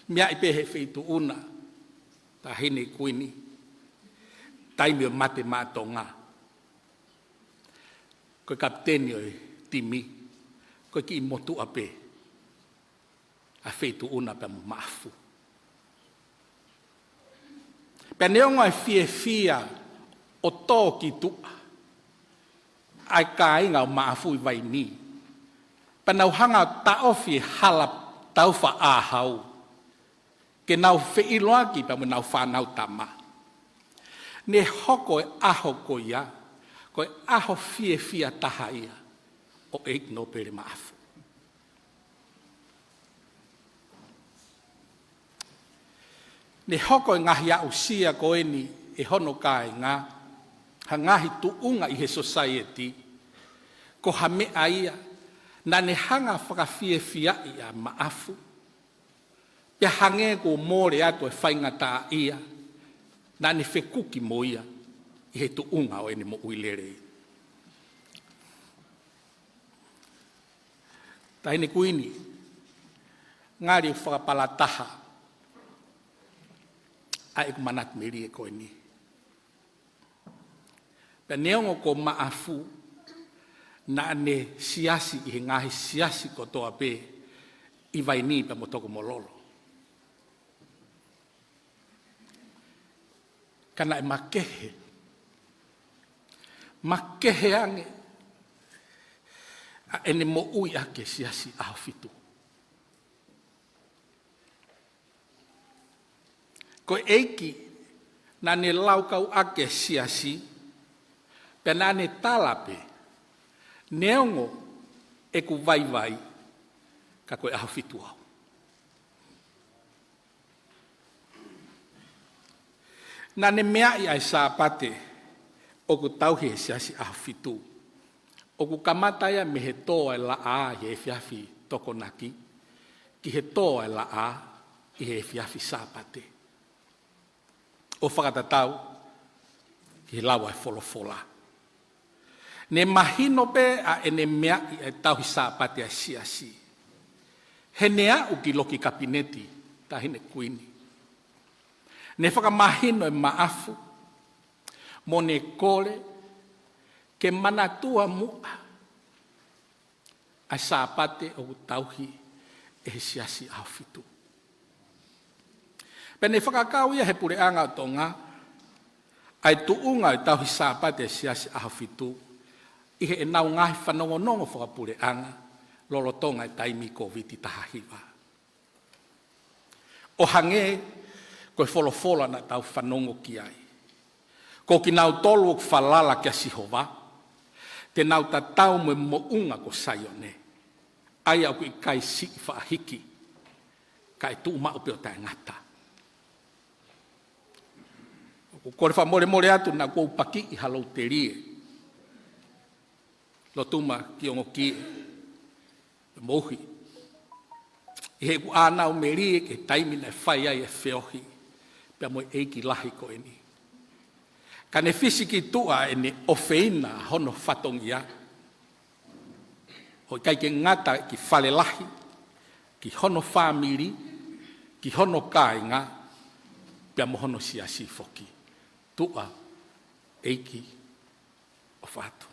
Mea i pehe feitu una, Ta'ahine Kuini, taimi o mate ma Tonga. Koe kapteni o timi, koe ki i motu ape, a feitu una pe Maafu. Pe neonga e fie fia o tō ki tua, ai ka inga o Maafu i Vaini. Pe nau hanga taofi hala taufa ahau, ke nau feiloaki pe mo nau whanau tama. Ne hoko e aho ko ia, koe aho fie fia taha ia o eik Nopele Ma'afu. Ne hoko e ngahi a usia ko eni e hono kai ngā, ha ngahi tuunga i he society, ko ha mea ia, na ne hanga whakafie fia i a Ma'afu, pia hange ko mōre atu e whaingata ia, na ne whekuki mo ia, i he tuunga o ene mo uilere. Ta'ahine Kuini, ngāri o whakapalataha, a eku manat meri e koe ni. Pea neongo ko Maafu, na ne siasi i he ngāhi siasi ko toa pe, i Vaini pa mo toko mololo. Kana e makehe, makehe ange, a ene mo ui ake Siasi Ahofitu. Ko eiki, na ne laukau ake siasi, pe na ne talape, neongo e ku vai, ka koe Ahofitu au. Na ne mea i ai sāpate, o ku tauhi e Siasi Ahofitu, o ku kamata ia me he toa e la a i he fiafi toko naki, ki he toa e la a i he fiafi sāpate. O whakatatau, ki he lawa e wholofola. Ne mahino pe a ene mea i ai tauhi sāpate a siasi. He nea u ki loki kapineti, Ta'ahine Kuini. Ne whakamahino e Maafu, mo ne kore, ke manatua mua, ai sāpate o tauhi e he Siasi Ahofitu. Pene whakakau ia he pureanga o Tonga, ai tuunga i tauhi sāpate e Siasi Ahofitu, i he nau ngāhi whanongonongo whakapureanga, lolo Tonga i taimi COVID taha hiva. O hange, koe wholofola na tau whanongo ki ai. Ko ki nau tolu o whalala kia sihova, te nau ta tau me mounga ko saione. Ai au ki kai si whaahiki, kai tu ma upe o tae ngata. Ko re whamore atu na kou paki i halau te rie. Lotu ma ki ongo ki mohi. I he ku ānau me rie ke taimi na whai ai e whiohi, pia mo eiki lahi ko eni. Ka ne fisiki tua e ne ofeina hono fatongia. Hoi kai ke ngata ki whale lahi, ki hono whamiri, ki hono kāinga, pia mo hono siasi foki. Tua eiki o whātu.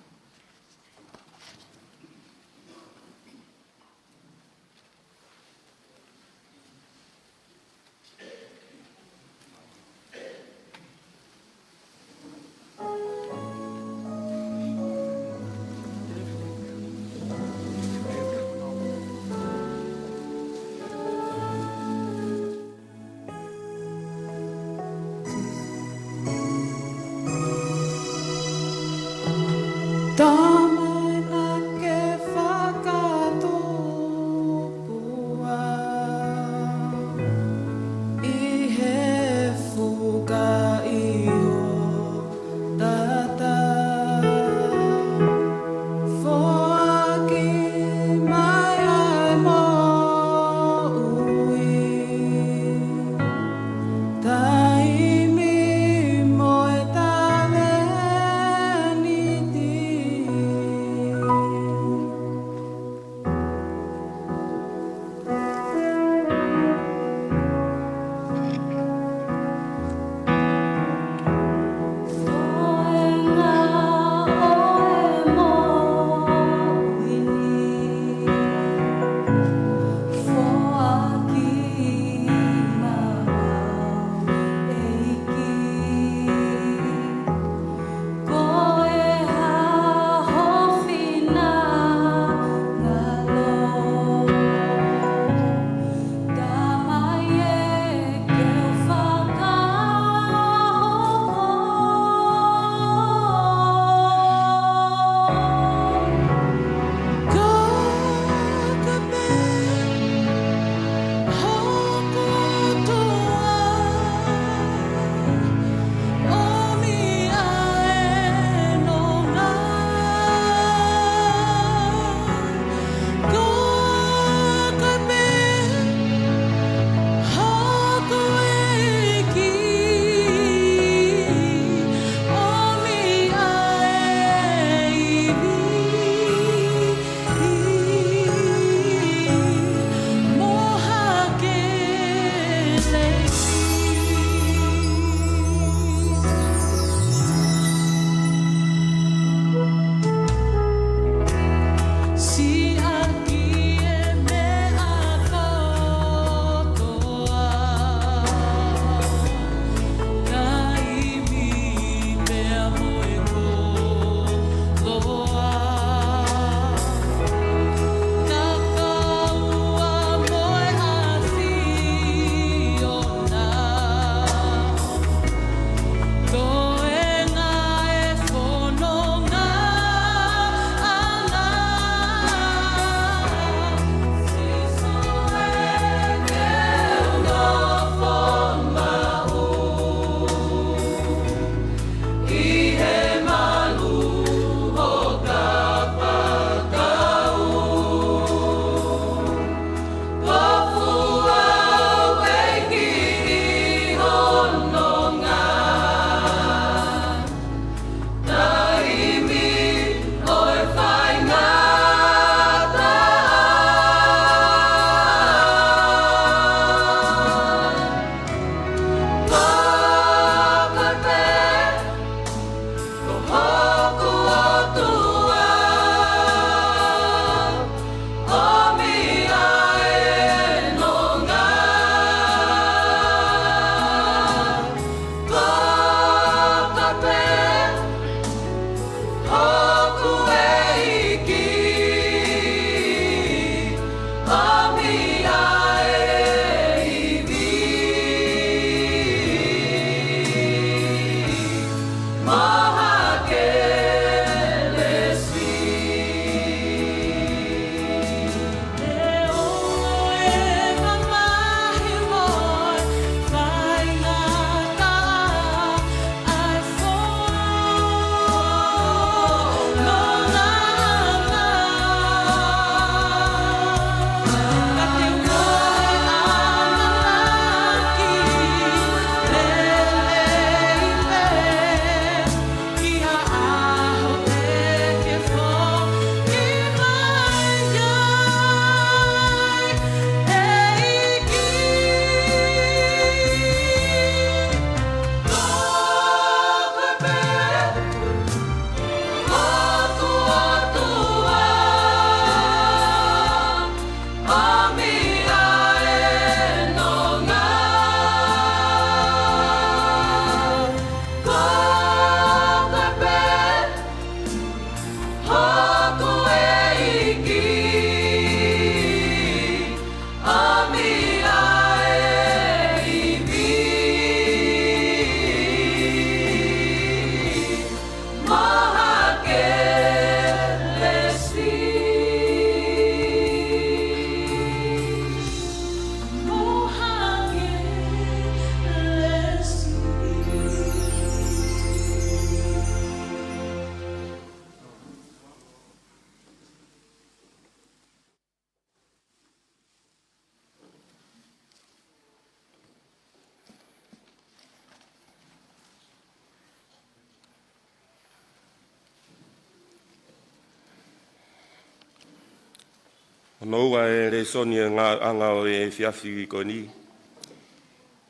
Noua e re soni ngā anga o e Siasi Kuini.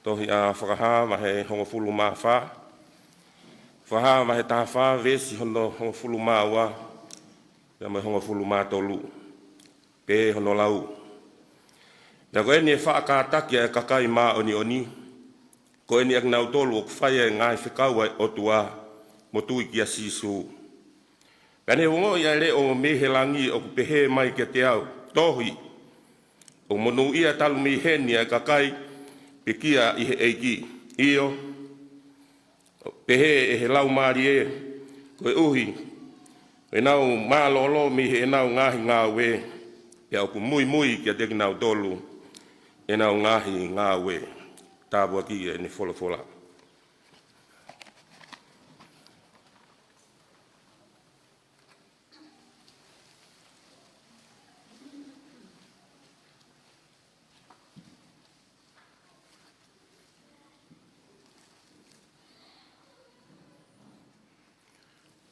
Tohi a whakaha ma he hongofulu mā whā. Whaha ma he tā whā vesi hono hongofulu mā ua. Ia mai hongofulu mā tolu. Pehe hono lau. Ia ko eni e whaakātaki e kakai mā oni oni. Ko eni ak nau tolu o kwhai e ngāhi whikau o tua mo tui ki a sisu. Pene wongo ia le o mehelangi o pehe mai ke te au. Tohi, o monu ia talu mi heni a kakai pikia i he eiki. Io, pehe e he lau maari e, koe uhi, e nau mālolo mi he nau ngāhi ngā we, e au ku mui mui kia teki nau tolu, e nau ngāhi ngā we, tāpua ki e ni fola fola.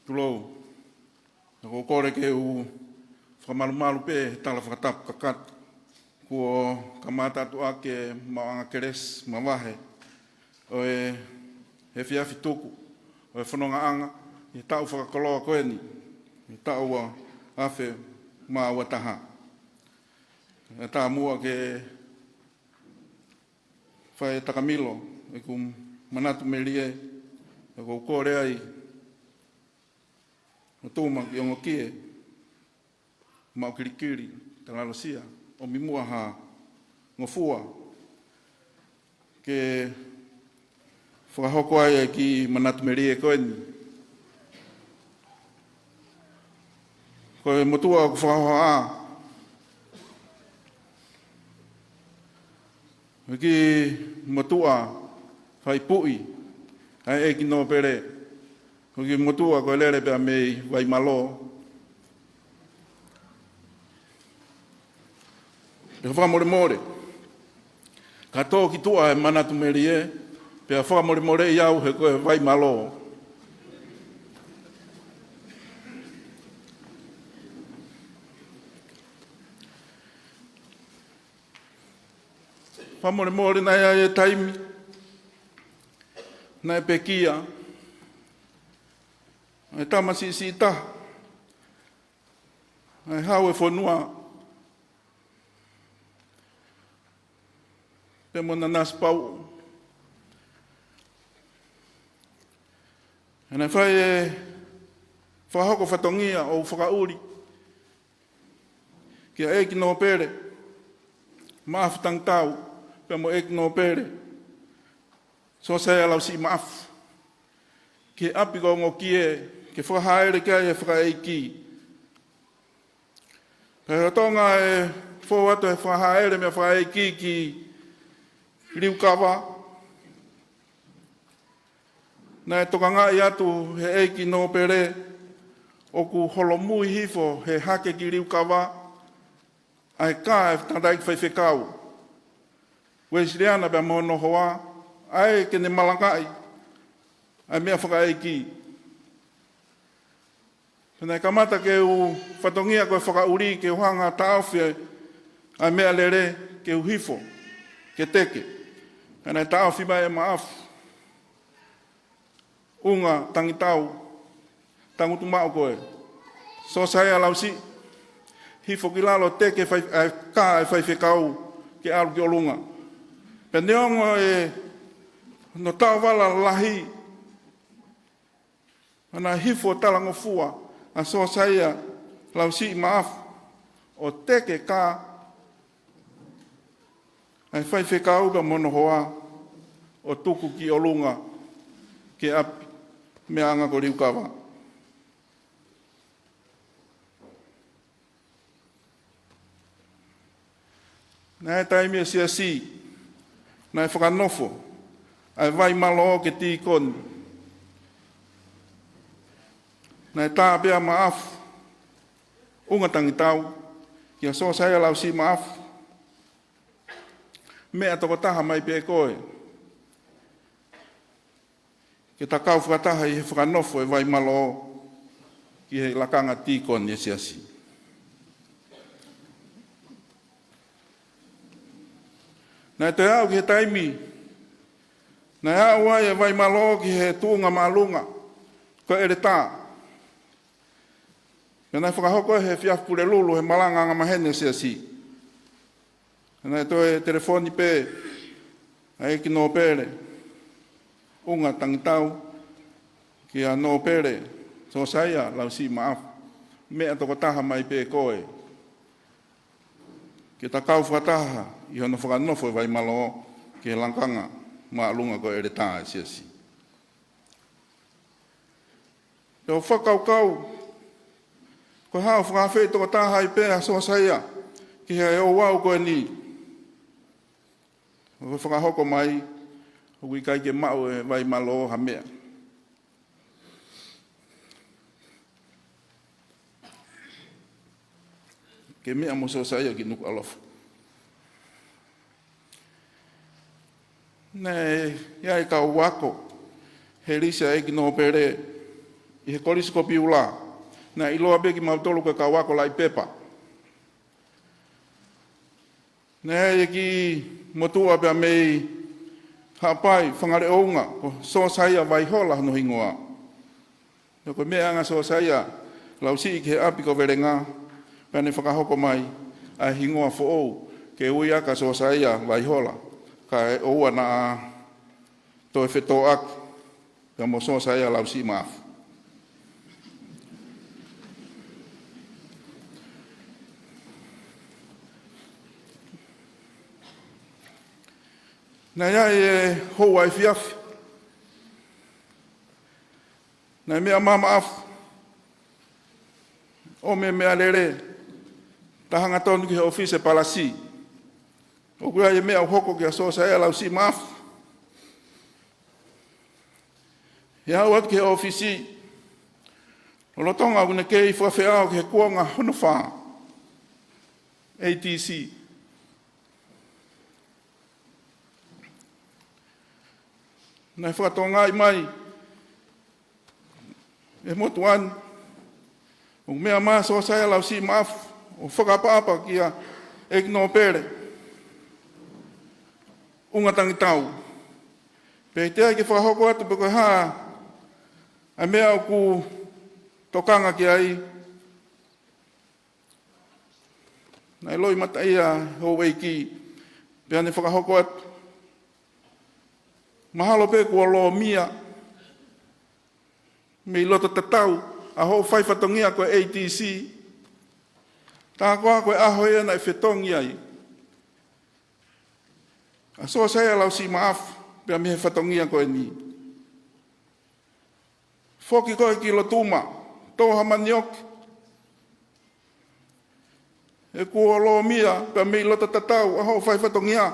Tulou, ko kore ke u whamalumalu pe tala whakatapu kakat kua kamata tu ake maanga keres mawahe o e he whiawhi tuku o e whanonga anga i tau whakakoloa koeni i tau a awhe ma wataha. Tā mua ke whai takamilo, e kum manatu melie, e kou kore ai, o tūma ki ongo kie, mau kirikiri, tangalosia, o mimua ha ngofua, ke fakahoko ai ki manatu melie koeni. Koe motua ku whakahoa a. Ki motua whai pui, ai ki Nopele. Ki motua koe lere pia mei vai malo. Pia whakamore more. Ka tō ki tua e manatu merie, pia whakamore more iau he koe vai malo. Whamore more nai ai e taimi, nai pekia, ai tamasi si ta, ai hau e Fonua, pe mona nas pau. Nai whai e fakahoko fatongia o whakauri, kia e ki Nopele Ma'afu tangata'u, pe mo ek Nopele, so saya lau si Maafu, ke api ko ngo kie, ke whakahaere kia e faka'eiki. Pe Tonga e whawatu e whakahaere mea faka'eiki ki riu kawa, na e toka ngaahi atu he eiki Nopele, o ku holomui hifo he hake ki riu kawa, ai ka e tangata'eiki Faifekau. Weisriana bea mono hoa, ai ke ne malangai, ai mea faka'eiki. Pena kamata ke u fatongia koe whakauri ke uhanga ta'awhi, ai mea lere ke u hifo, ke teke. Pena ta'awhi mai e Maafu. Unga tangitau, tangutu mao koe. So saya lausi, hifo ki lalo teke ka e Faifekau ke alu ki olunga. Peneongo e no tau wala lahi, ana hifo talangofua, a so saya lausi Maafu, o teke ka, ai Faifekau ka mono hoa, o tuku ki olunga, ke api, mea anga ko riu kawa. Nā e taimi e siasi, nā e whakanofo, ai vai malo ke tīkoni. Nā e tāpea Maafu, unga tangitau, kia so saia lau si Maafu. Mea toko taha mai pe koe. Ke takau whakataha i he whakanofo e vai malo ki he lakanga tīkoni e siasi. Nā te au ki he taimi, nā au ai e vai malo ki he tūnga maalunga, ko ere tā. Nā whakahoko he whiafu pure lulu he malanga ngā mahene siasi. Nā toi telefoni pē, ai ki Nopele, unga tangitau, ki a Nopele, so saia lau si Maafu, mea toko taha mai pē koe. Ke takau whakataha, i hono whakanofo e vai malo ke langkanga maalunga ko ere tā e siasi. Te o whakaukau, ko hao whakawhi toko tāha i pēha soa saia, ki hea e o wau koe ni. O whakahoko mai, o kui kai ke mau e vai malo ha mea. Ke mea mo soa saia ki nuku alofa. Nei, ia e ka wako, he risa e ki Nopele, i he koriskopi ula, na iloa beki mautolu ka wako lai pepa. Nei, e ki motua pia mei hapai, whangare ounga, ko so saia vai hola no hingoa. Ko mea anga so saia, lau si ki he api ko verenga, Pene fakahoko mai a hingoa fo'ou ke ui aka so saia vai hola ka e oua na to e feto ak ka mo so saia lau si maafu. Na ia e hou'eiki na mea ma'afu o mea lere tahanga tonu ki he ofise palasi o kua e mea hoko ki a so sa e lau si maafu e hau atu ki he ofisi o lo tonga une kei whawhiao ki he kuanga hono wha ATC na whakatonga i mai e motu anu o mea maa so sa e lau si maafu o whakapapa ki a Nopele unga tangitau. Pe te ai ke whakahoko atu pe koe haa a mea o ku tokanga ki ai na eloi mata ia hou'eiki pe ane whakahoko atu. Mahalo pe kua lo mia me loto tatau a ho fatongia ko ATC ta koa koe aho ia na fatongia i a so saya lau si maafu pe a mihe fatongia ko ni foki koe ki Lotu toha maniok e kua lo mia pe a me loto tatau a ho fatongia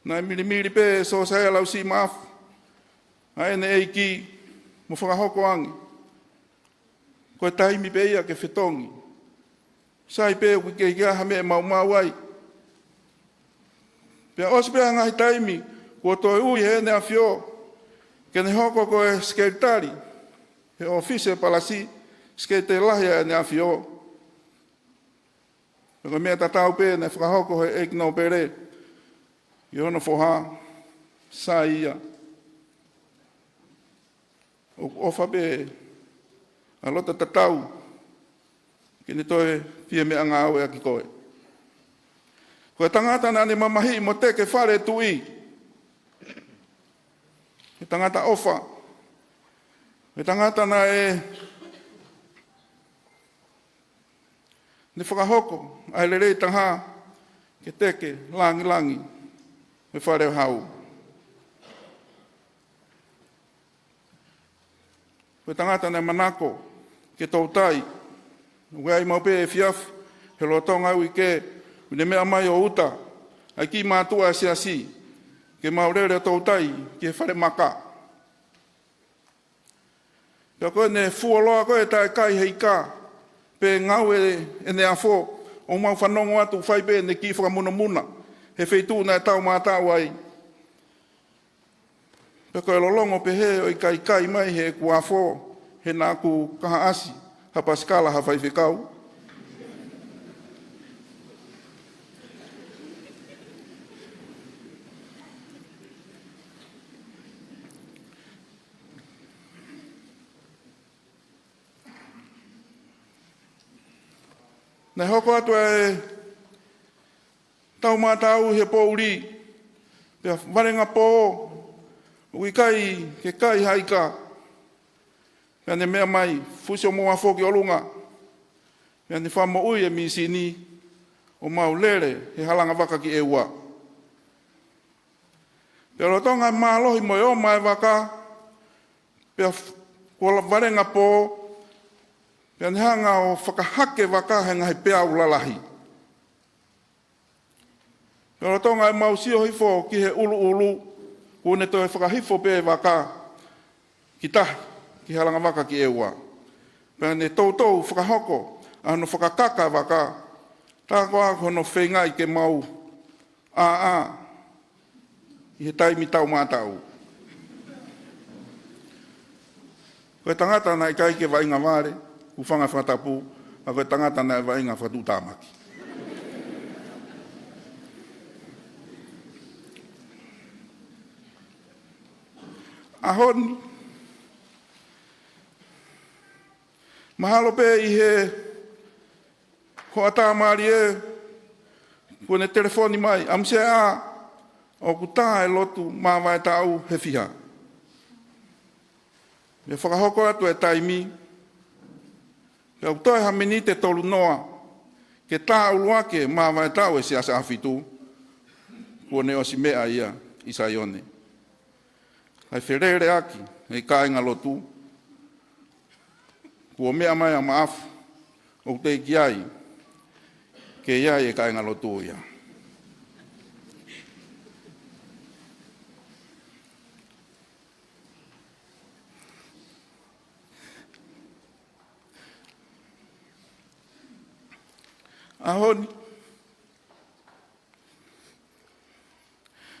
na milimili pe so saya lau si maafu a ene eiki mo fakahoko angi ko taimi pe ia ke fetongi sai pe ku ke ia ha me mau ai pe os pe anga taimi ko to u ye ne afio ke ne hoko ko sketari e office palasi skete la ya ne afio ko me tatau pe ne fakahoko e Nopele yo no foha saia o fabe a lota tatau ke ne toe fie me anga au e aki koe. Koe tangata na ne mamahi mo te ke whare tui. Ke tangata ofa. Ke tangata na e ne whakahoko ai le rei tanga ke teke langi me whare hau. Koe tangata na manako ke tautai. Wai mau pe e fiafi he lo tonga au i ke une mea mai o uta ai ki mātua siasi ke maurere tautai ke whare maka. Pea koe ne fuoloa koe tae kai hei ka pe ngau e ne afo o mau whanongo atu whai pe ne ki whakamuna he wheitu na tau mātau ai. Pea koe lolongo pehe o i kai mai he kuafo he nā ku kaha asi ha paskala ha Faifekau. Nei hoko atu e tau mātau he pōuri pea warenga pō ui kai ke kai haika pea ne mea mai fusi o moa foki olunga pea ne whamo ui e misini o mau lere he halanga waka ki e ua pea rotonga mālohi mo e o mai waka pea kua warenga pō pea ne hanga o whakahake waka he ngahi pea ulalahi pea rotonga e mau sio hifo ki he ulu kune toi whakahifo pe waka ki tahi ki halanga waka ki ewa. Pea ne tautou whakahoko ano whakakaka waka tā koa hono whengai ke mau i he taimi tau mātau. Koe tangata nai kai ke wainga wāre u whanga whatapu a koe tangata nai wainga whatu tāmaki. Ahoni, mahalo pe i he Ho ata mari e, kone telefoni mai, amse a, o kuta e lotu mā vai tau he fiha. Me whakahoko atu e taimi, ke au toi hamini te tolu noa, ke tā uluake mā vai tau e Siasi Ahofitu, kone o si mea ia, isa ione. Hai wherere aki, hei kāinga lotu, kua mea mai a maafu, o te ki ai, ke iai e kāinga lotu ia. Ahoni,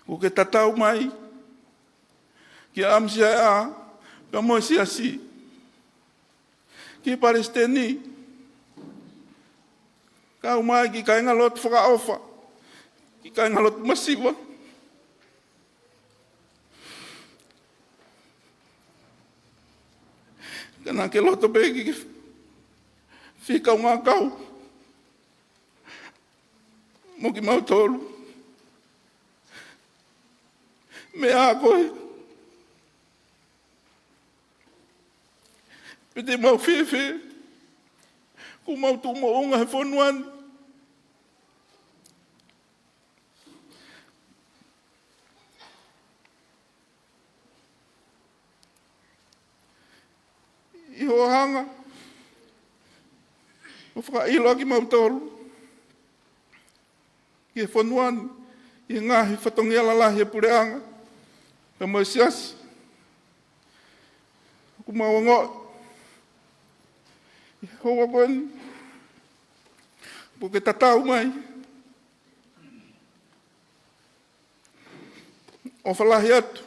ko ke tatau mai, ki amsia a, ka mo siasi, ki palesiteni, ka umai ki kainga Lotu faka'ofofa, ki kainga Lotu masiwa. Kana ke loto peki ki fika ngā kau, mo ki mau tolu. Me a koe. Pete mau fefe. Ku mau tu mo unga he Fonuan. Iho hanga. O whakailo aki mau tolu. Ki Fonuan, i ngaahi fatongia lalahi e pureanga, ka mo siasi. Ku mau ngoi. I hoa koeni. Po ke tatau mai. O whalahi atu.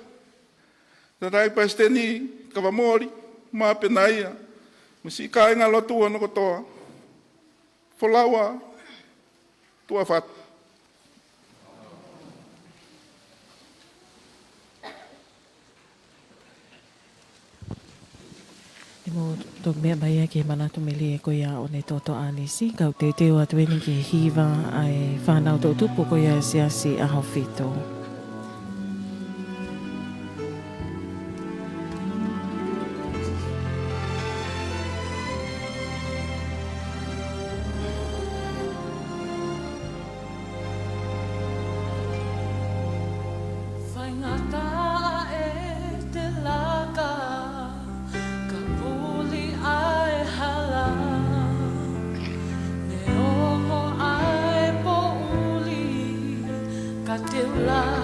Tatai palesiteni, kawamori, mā penaia. Masi kāinga lotu ano kotoa. Whalaua, tua whatu. Mo tok mea baia ke manatu mele e koia o ne toto anisi, kau te teo atueni ki hiva ai whanau tō tupu koia Siasi Ahofitu. Love.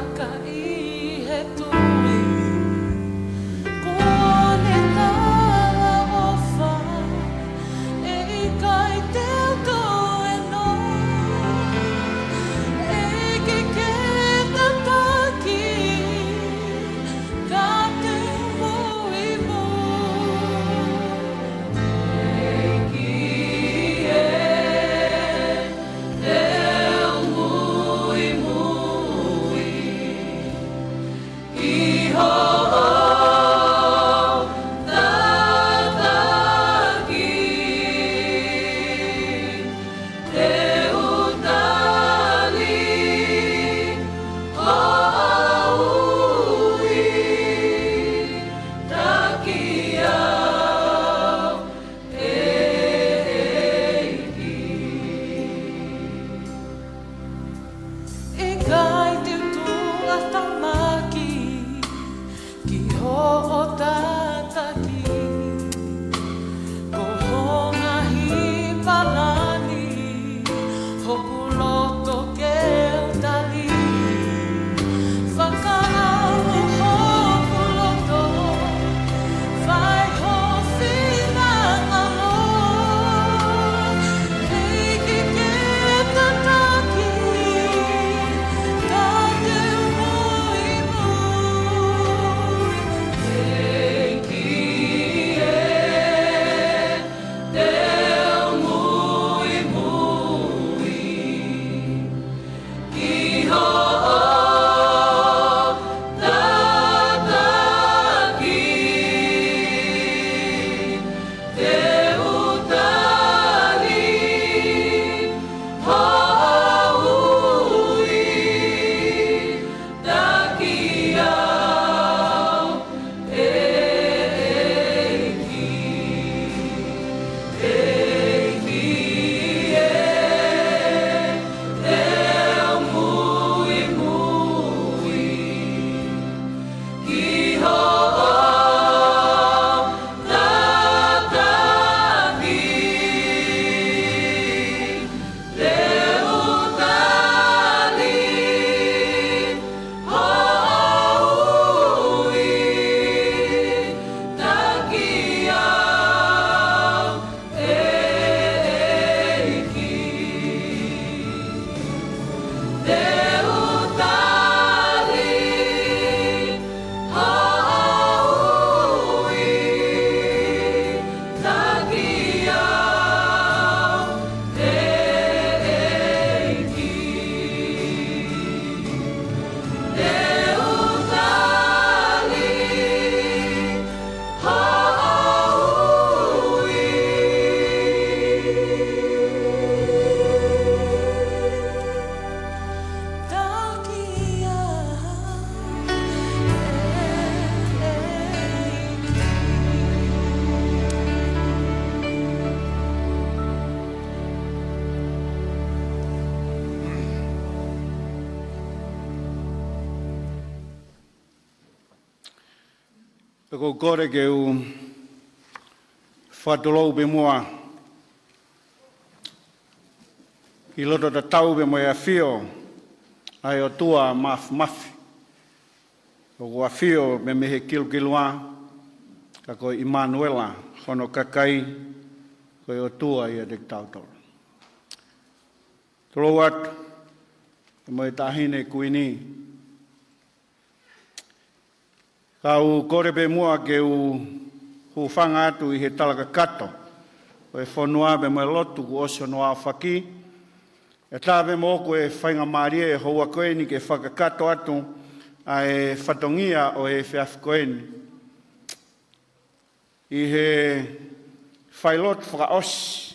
Peko kore ke u whatolou be mua. Ki loto ta tau be moe a whio, ai o tua mafi. O kua whio me mehe kilukilua, ka koe Immanuela, hono kakai, koe o tua ia te tautoro. Tolo atu, moe Ta'ahine Kuini. Kau kore pe mua ke u whanga atu I he talaka kato. Koe Fonua be moe Lotu ku osio noa foki. E tāwe mōko e whainga maria e hou'eiki ke whakakato atu a e fatongia o e Faifekau. I he Failotu faka'osi.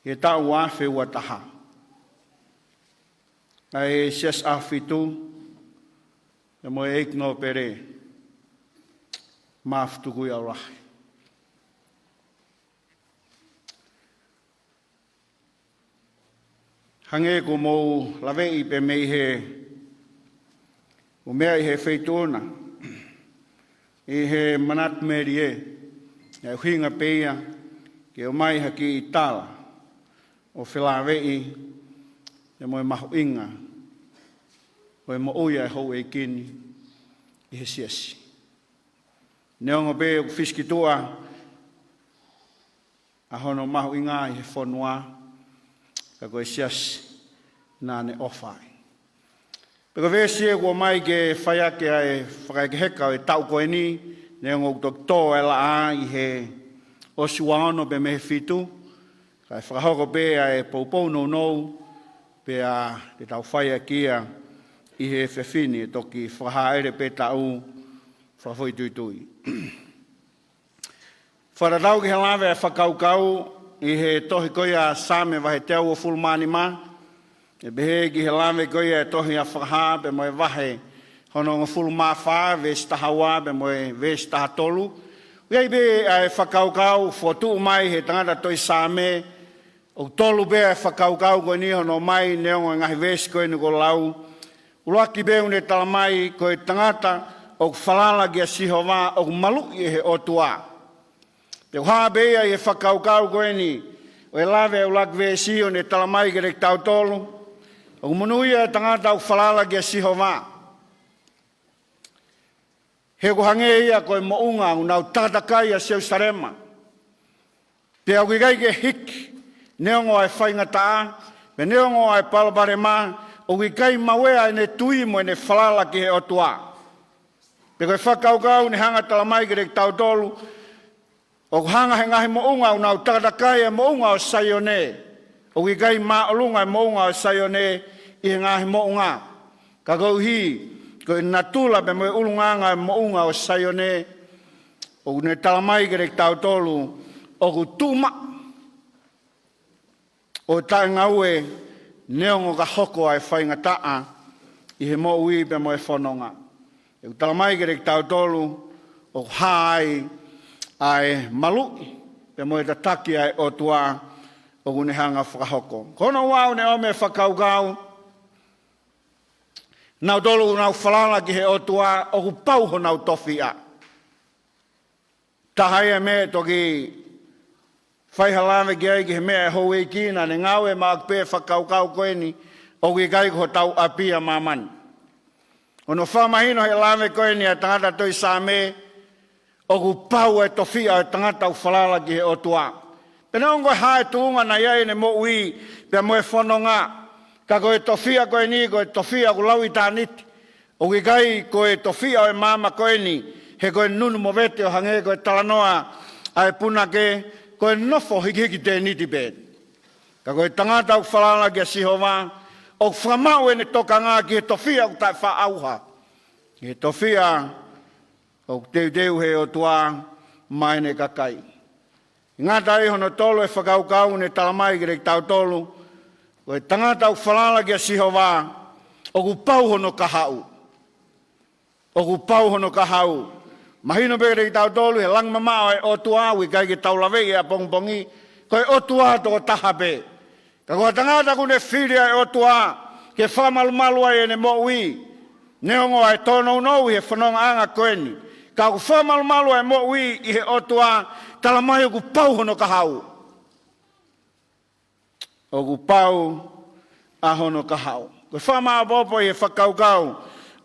I he tau awhi ua taha. A e Siasi Ahofitu. E moe Nopele Ma'afu tuku iau rahi. Hange ko mou lawei pe mei he o mea I he feitona I he manat merie e huinga peia ke o mai haki I tala o whelawei e moe mahu inga o e mo uia e hou'eiki I he siasi. Neongo pe o fiskitua a hono mahu inga I he Fonua ka koe siasi nā ne ofai. Peko vesi e kua mai ke whaiake ai whakaekeheka o e tau koe ni, neongo tō e la a I he osuaono pe mehe fitu, ka e whakahoko pe a e poupou nou, pe a te tau whaiakia I he whewhini e toki whahaere pe tau whawhoituitui. Wharatau ki he lawe e whakaukau, I he tohi koia same wahe teo o fulmani ma, e behe ki he lawe koia e tohi a whaha, be moe wahe hono o fulma wha, ves tahawa, be moe ves tahatolu. Uiai be e whakaukau, fotu mai he tangata toi same, o tolu be e whakaukau koe ni hono mai neongo ngahi ves koe ni ko lau. Uloaki be une talamai koe tangata, o whalala ki a sihova, o malu I he otua. Te hoa bea I he whakaukau koe ni, o e lawe o lak vesi o ne talamai ke rek tau tolu, o munuia e tangata o whalala ki a sihova. He ko hange ia koe mo unga o nau tatakai a seu sarema. Pe au kikai ke hiki, neongo ai whaingataa, me neongo ai palabarema, o kikai mawea ne tui mo ne whalala ki he otua. Pe koe whakaukau ne hanga talamai ke rek tau tolu, o hanga he ngahi mo unga o nau tatakai e mo unga o sayone. O kikai maolunga e mo unga o sayone I he ngahi mo unga. Ka kou hi, koe natula pe moe ulunganga e mo unga o sayone. O ne talamai ke rek tau tolu, o ku tuma. O tae ngaue, neongo ka hoko ai whaingataa, I he mo ui pe moe whanonga. E ku talamai ke rek tau tolu, o haai, ai malu, pe moe ta taki ai o tua, o kune hanga fakahoko. Kono wau ne ome whakaukau, nau tolu nau whalala ki he o tua, o ku pauho nau tofia. Tahai e me toki whaihalawe ki ai ki he mea e hou'eiki na ne ngau e maak pe whakaukau koe ni, o ki kai ko tau apia mamani. Ono whamahino he lawe koe ni a tangata toi sa me, o ku pau e tofia e tangata u whalala ki he o tua. Pene ongo e hae tuunga na iai ne mo ui, pia moe whanonga, ka koe tofia koe ni, koe tofia ku lau I tāniti, o ki kai koe tofia o e mama koe ni, he koe nunu mo vete o hange koe talanoa, a e puna ke, koe nofo hiki te niti pēt. Ka koe tangata u whalala ki a sihova, o whamau e ne toka ngā ki he tofia ku tai wha auha. Ki he tofia, o teu he o tua mai ne kakai. Ngā tai hono tolu e whakaukau ne talamai ki rek tau tolu, koe tangata u whalala ki a sihova, o ku pau hono kahau. O ku pau hono kahau. Mahino pe rek tau tolu he lang mamao e o tua, ui kai ki tau lawei e a pongpongi, koe o tua toko taha pe. Ka koe tangata kune whiria e o tua, ke whamalumalua e ne mo ui, Neongo ai tono no he whanonga anga koeni. Ka ku whamalu e mo ui i he otua tala mai o ku pau hono ka hau. O ku pau a hono ka hau. Ko whamaa bopo i he whakaukau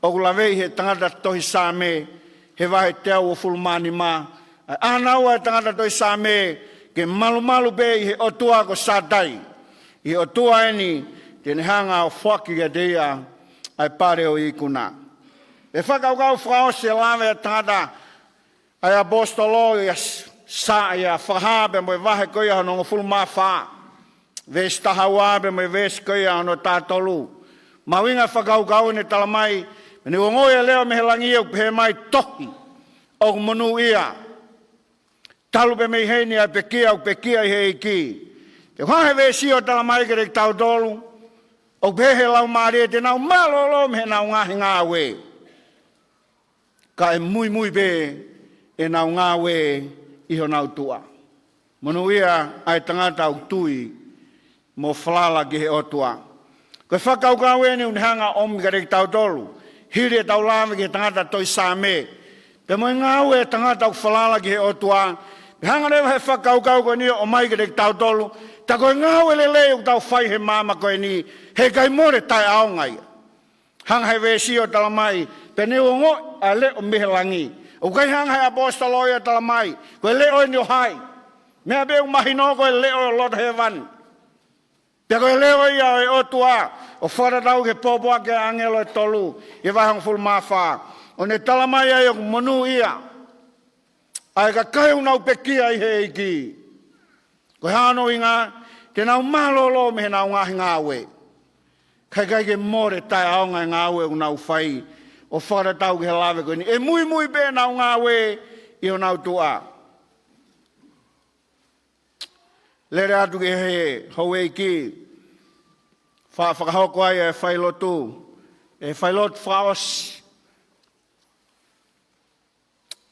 o ku lawei he tangata tohi sāme he wahe te au o fulmani mā. Anau e tangata tohi sāme ke malu be i he otua ko sātai. I otua eni tene hanga o foki ga deia ai pare o ikuna. E whakaukau whao se lawe a tangata ai apostolo i a sa i a whahabe mo i wahe koia hono fulma wha. Ves tahawabe mo i ves koia hono tātolu. Mawinga whakaukau ne talamai ne ongoia leo me he langi au pehe mai tohi o monu ia. Talu pe mei heini a pekia au pekia i he iki. Te whahe vesi o talamai kere tau tolu o pehe lau maare te nau malolo me he nau ngāhi ngāwe. Ka e mui be e nau ngāwe i ho nau tua. Monu ia ai tangata au tui mo whalala ki he otua. Koe whakaukau e ni unihanga omi kere tau tolu. Hiri e tau lāme ki he tangata toi sāme. Pe moi ngāwe tangata au whalala ki he otua. Pe hanga rewa he whakaukau koe ni o mai kere tau tolu. Ta koe ngāwe le leo tau whai he māma koe ni. He kai more tai aongai. Hanga he vesi o talamai. Pe ne o ngo a le o mehe langi. O kai hanga he apostolo i o talamai. Koe leo ni o hai. Mea beu mahino koe leo o Lord Heaven. Pe koe leo i o e otua. O wharatau ke popoa ke angelo e tolu. I wahang fulmawha. O ne talamai ai o monu ia. Ai ka kai unau pekia i he iki. Koe hano inga. Te nau malolo me he nau ngahi ngāwe. Kai ke more tai aonga ngāwe o nau whai. O wharatau ke he lawe koe ni. E mui be nau ngāwe i o nau tua. Lere atu ke he hou'eiki. Fakahoko ai e Failotu. E Failotu whaos.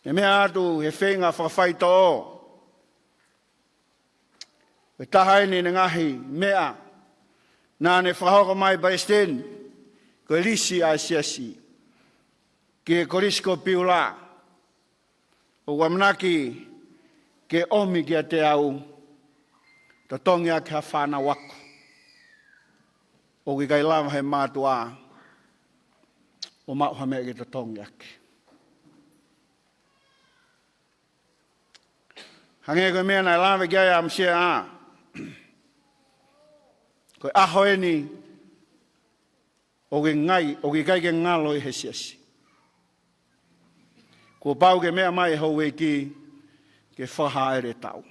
E mea atu he whenga whakawhaito. E Ta'ahine ngaahi mea. Nā ne whahoko mai palesiteni. Ko lisi a siasi. Ke korisko piula. O wamnaki ke omi ki a te au. Tonga ke hawhana wako. O ki kai lama he mātua. O mauha mea ki Tonga ke. Hange koe mea nai lama ki ai am sia a. Koe aho eni. O ki ngai, o ki kai ke ngalo i he siasi. Ko pau ke mea mai hou'eiki ke whaha ere tau.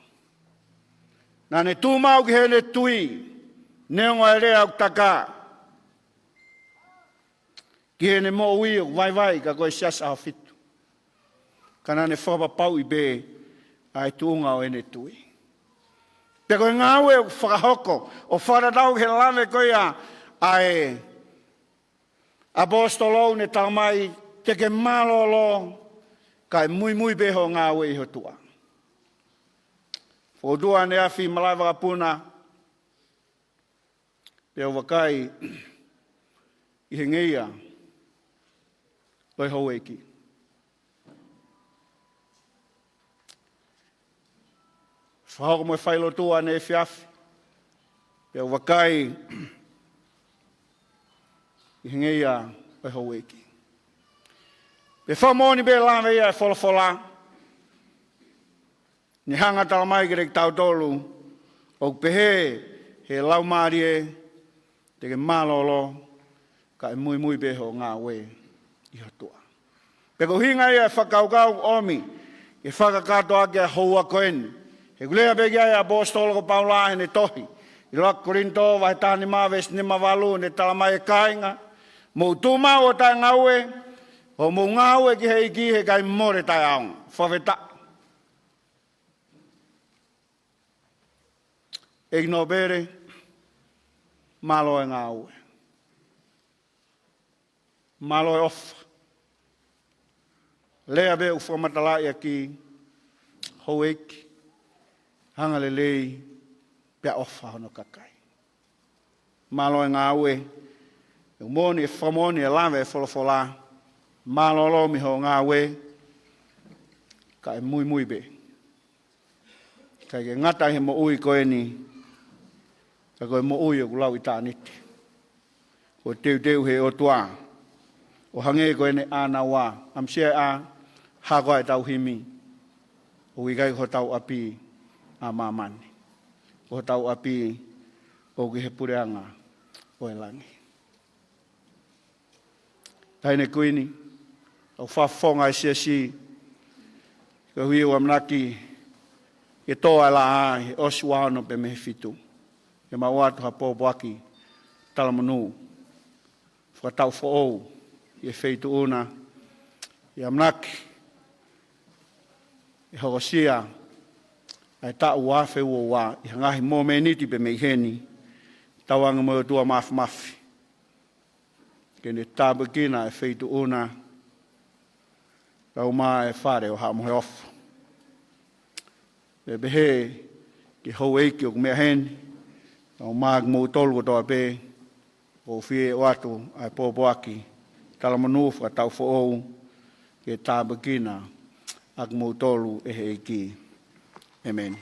Nā ne tūmau ki he ne tui, neonga e rea au taka. Ki he ne mo ui o vai ka koe Siasi Ahofitu. Ka nā ne whapapau i be ai tūnga o e ne tui. Pe koe ngāwe o fakahoko, o wharatau he lame koe ai apostolo ne taumai te ke malolo kai mui beho ngāwe i ho tua. O dua ne afi malai wakapuna. Pe o wakai i he ngeia. Loi hou'eiki. Whahoko mo e Failotu ne e whiafi. Pe o wakai i he ngeia loi hou'eiki. Pe whamoni be lama ia e wholafola. Ni hanga talamai kere tau tolu. O pehe he lau marie. Te ke malolo. Ka e mui beho ngā we. I hatua. Pe ko hinga ia e whakaukau omi. E whakakato ake a houa koeni. He kulea peki ai a apostolo ko paulahe ne tohi. I lak korinto vai tāni māwes ni mawalu ne talamai e kāinga. Mou tūmau o tai ngāue. O mou ngāue ki he iki he kai more tai aunga. Fakafeta'i. Nopele malo e ngāue. Malo e ofa. Lea be ufa matalai aki hou'eiki. Hanga le lei pia ofa hono kakai. Malo e ngāue. E whamoni e lave e wholofola. malolo mi ho ngā we, ka e mui be. Ka ke ngata he mo ui koe ni, ka koe mo ui o kulau i tāniti. O teu he o tua, o hange koe ne āna wā, am sia a hakoa e tau himi, o i kai ho tau api a mamani, o tau api o ki he pureanga o e langi. Ta'ahine Kuini, au whafonga i siasi, ka hui o amnaki, e toa la a, he osi wahano pe mehe fitu, e mawatu ha pōpoaki, talamanu, whakatau whaou, e wheitu una, e amnaki, e hokosia, ai ta ua fe ua, i ngaahi mō meniti pe mei heni, tawanga mo tua mafi. Kene tāpakina e wheitu una, kau mā e whare o hou'eiki. E pehe, ki hou'eiki o kumea heni, kau mā mō tolu o toa pe, o whie o atu ai pōpoaki, talamanu whakatau whaou, ke tāpakina, ak mō tolu e hou'eiki. Amen.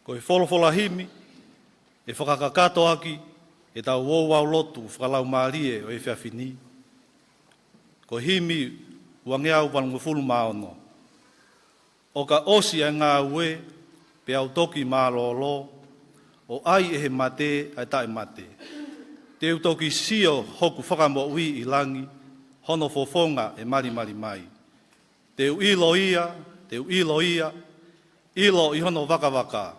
Ko e wholofola himi, e whakakakato aki, e tau wōwau lotu whakalau maarie o e whiawhini. Ko himi uangeau palungufulu maono. O ka osi a ngā ue, pe au toki mālolo, o ai e he mate, ai tae mate. Te utoki sio hoku whakamo ui i langi, hono fofonga e mari mai. Te uiloia, ilo i hono waka,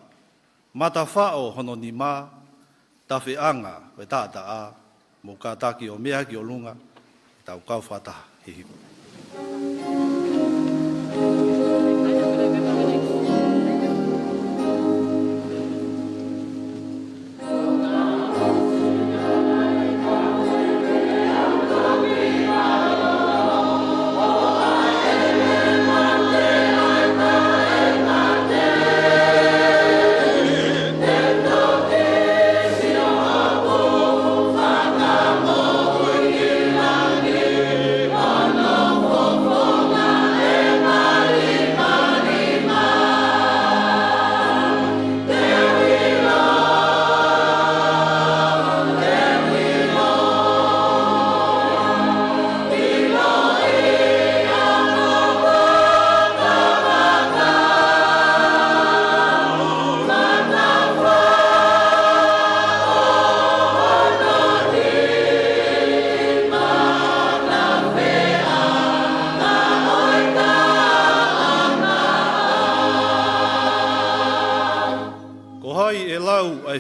mata whao hono ni mā, tawhi anga, we tāta a, mo ka taki o mea ki o lunga, tau kau whataha, hiva.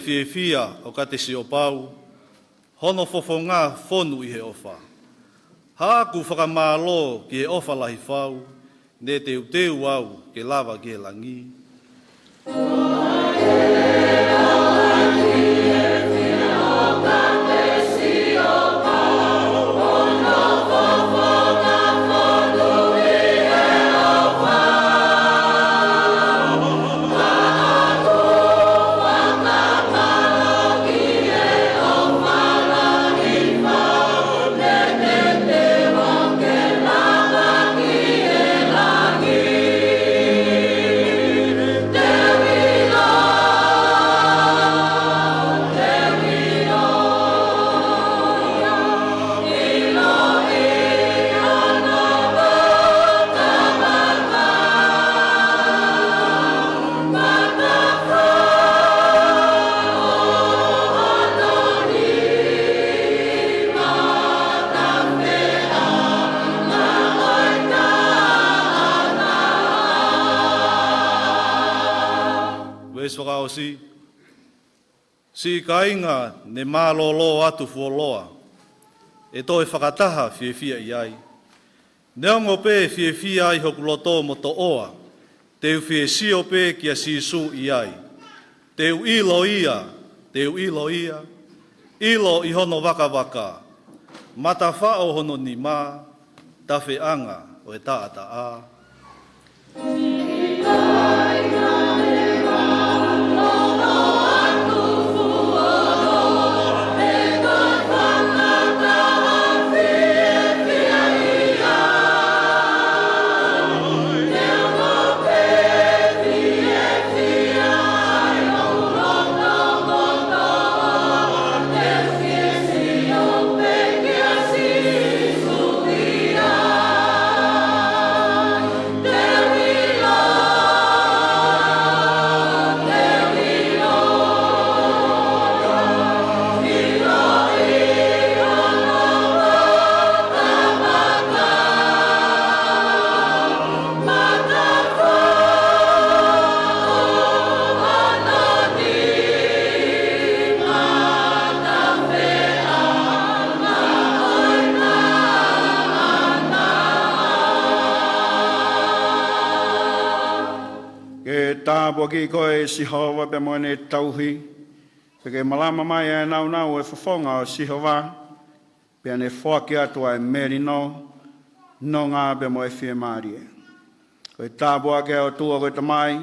Fia o katesi o pau, hono fofonga fonu i he ofa. Hāku whakamālo ki he ofa lahi whau, ne te uteu au ke lava ki he langi. Si kainga ne mālolo atu fuoloa, e toi whakataha whiewhia i ai. Neongo pē whiewhia ai hoku loto mo to oa, teu whiesio pē kia sisu i ai. Teu ilo ia, ilo i hono waka, mata whao hono ni mā, tawhi anga o e ta'a. Tāpua ki koe Sihova pe moene tauhi, peke malama mai e nau e whawhonga o Sihova, pe ane foki atua e merino, no ngā pe moe whie mārie. Koe tāpua ke o tua koe tamai,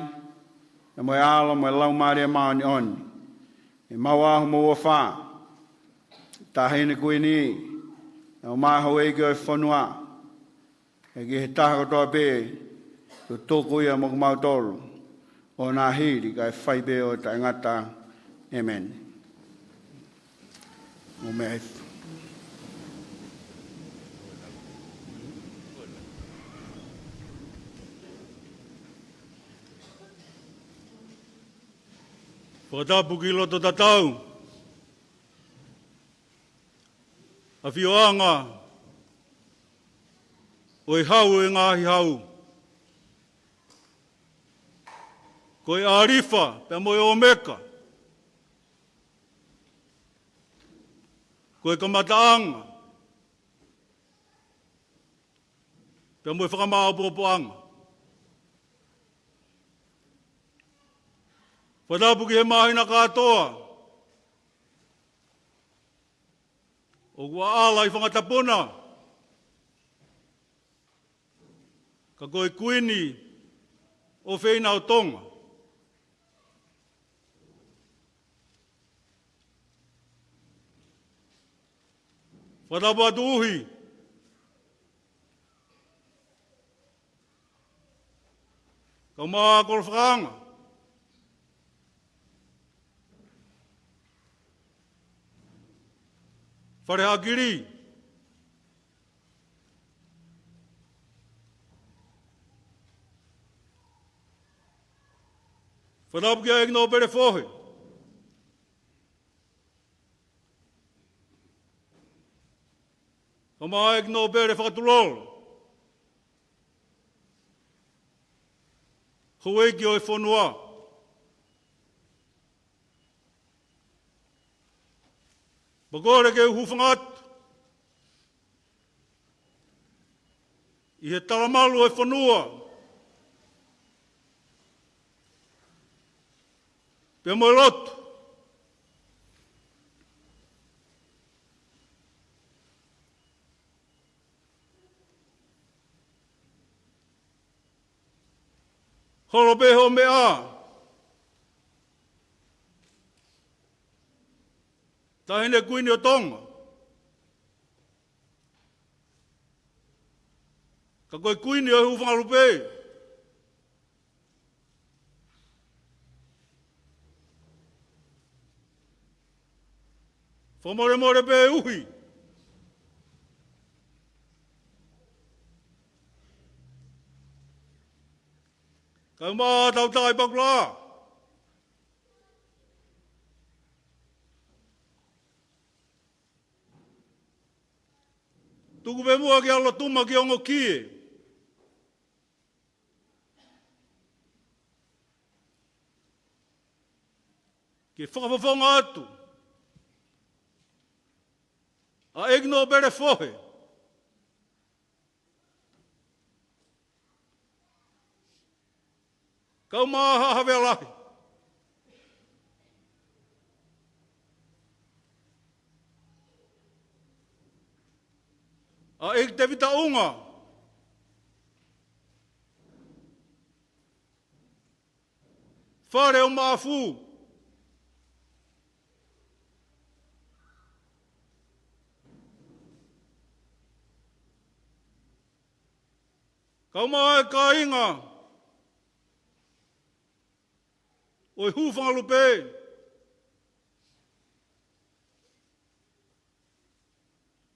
e moe alo moe lau mārie maoni oni, e mauahu mo wawha, Ta'ahine Kuini, e o mai hou'eiki o Fonua, e ki he taha kotoa pe, tu tōku ia mo kumautolu, o ngaahi li kai whaipe o tangata. Amen. O mea hifu. Whakatapu ki loto tatau. A whioanga. O e hau e ngāhi hau. Koe arifa, pe moe o meka. Koe kamataanga. Pe moe whakamao popoanga. Whatapu ki he mahina katoa. O kua ala i whangatapuna. Ka koe kuini o whaina o Tonga. Whatapu atu uhi. Ka maa korwhanga. Whare hakiri. Whatapu kia e Nopele Ma'afu. Ka maa e Nopele whakatulolo. Hou'eiki o e Fonua. Pakore ke uhuwhangat. I he talamalu e Fonua. Pe moe Lotu. Holo pehe o mea. Ta'ahine Kuini o Tonga. Ka koe Kuini o huwhangarupe. Whamore pe uhi. Ka maa tau tai pakula. Tuku pe mua ki alo tuma ki ongo kie. Ki whakawhawhonga atu. A egno bere fohe. Kau maha hawe alahi. A e te vita unga. Whare o Maafu. Kauma e ka inga. Oi hūwhangalupe.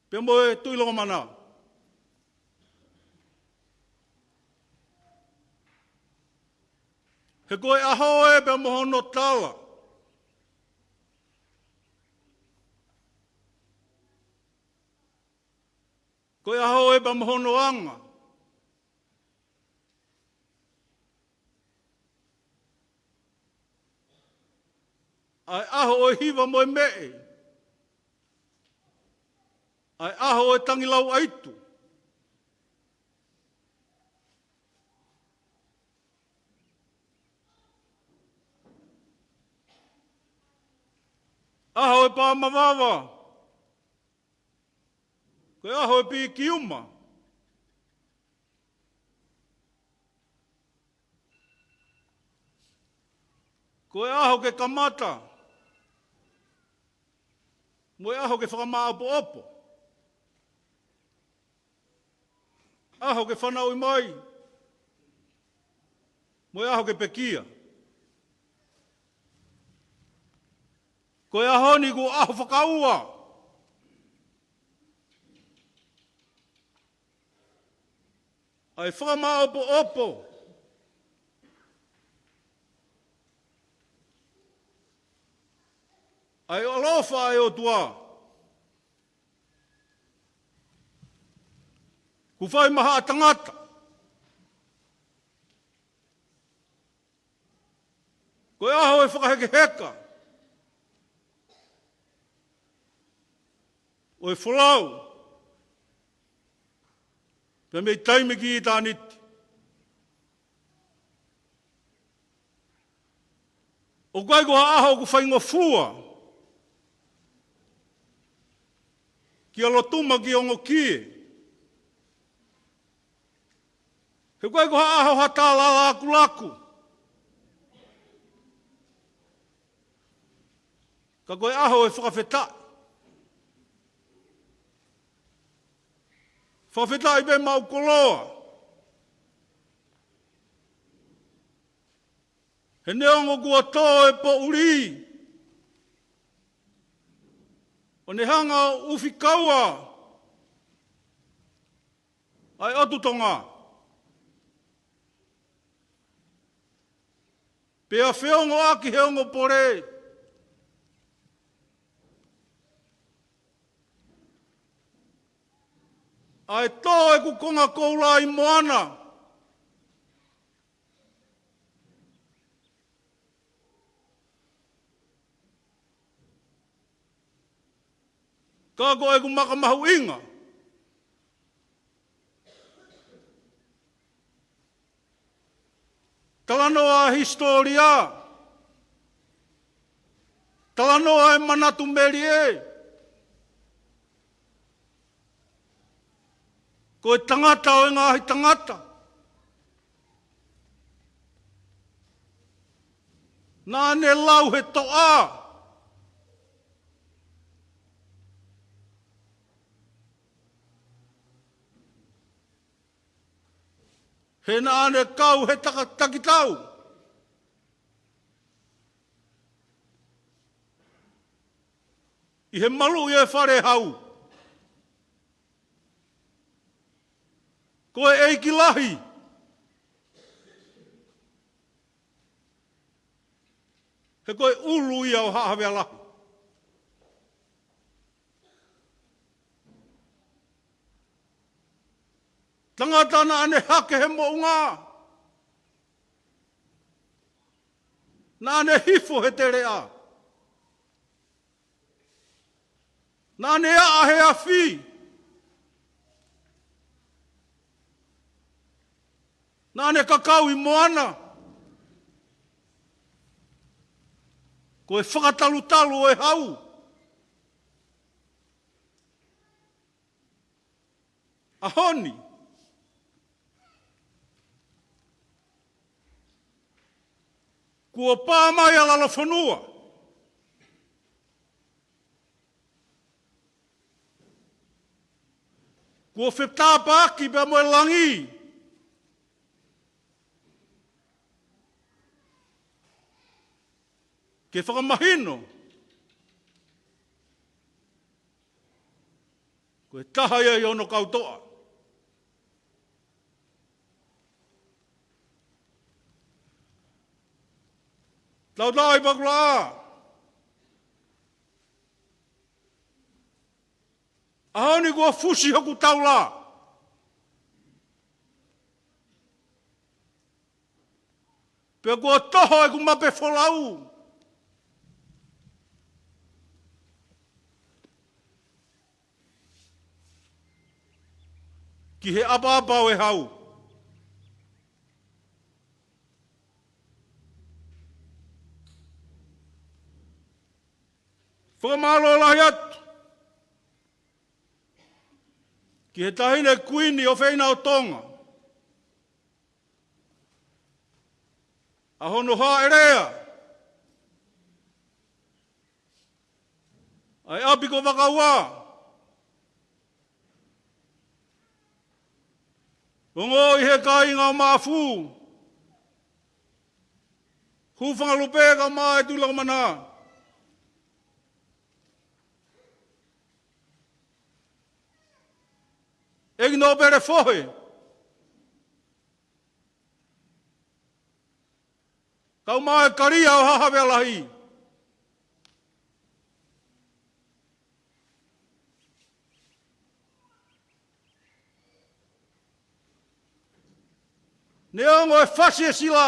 Pea moe tuilonga mana. He koe aho e pea moho no tala. Koe aho e pea moho no anga. Ai aho o hiva moe mee. Ai aho e tangilau aitu. Aho e pā mawawa. Koe aho e pi kiuma. Koe aho ke kamata. Moe aho ke whakamaapo-opo. Aho ke whanau i mai. Moe aho ke pekia. Koe aho ni ko aho whakaua. Ai whakamaapo-opo. Ai alofa ai o tua. Ku whai maha a tangata. Koe aho e whakaheke heka. O e wholau. Pea mei taime ki i tāniti. O kai ko aho ku whaingo fua. Ki a Lotuma ki ongo kie. He koe ko aho hatala laku laku. Ka koe aho e Fakafeta'i. Fakafeta'i be mau koloa. He neongo kua tō e po uri. O ne hanga ufi kaua. Ai otu Tonga. Pea whiongo aki heongo pore. Ai tō e kukonga koula i moana. Ka ko e ku makamahu inga. Talanoa historia. Talanoa e manatu meri e. Ko e tangata o ngaahi tangata. Nā ne lau he toa. He nā ne kau he takitau. I he malu i e whare hau. Ko e eiki lahi. He koe ulu i au hahawea lahi. Tangata na ane hake he mo unga. Na ane hifo he tere a. Na ane a he a fi. Na ane kakau i moana. Ko e whakatalu-talu o e hau. ahoni. Kua pā mai ala la Fonua. Kua whetapa aki pia moe langi. Ke whakamahino. Koe taha ia i ono kautoa. Tau tai pakula. Ahoni kua fusi hoku taula. Pea kua toho e ku mape folau. Ki he apa-apa o e hau. Whakamalo lahi atu. Ki he Ta'ahine Kuini o whaina o Tonga. A hono ha'erea. Ai api ko wakaua. Ongo i he kai ngā Maafu. Hufanga lupe ka maa e tūlaka mana. Egi Nopele fohe. Kau maa e karia o hahawea lahi. Ne ongo e whasi e sila.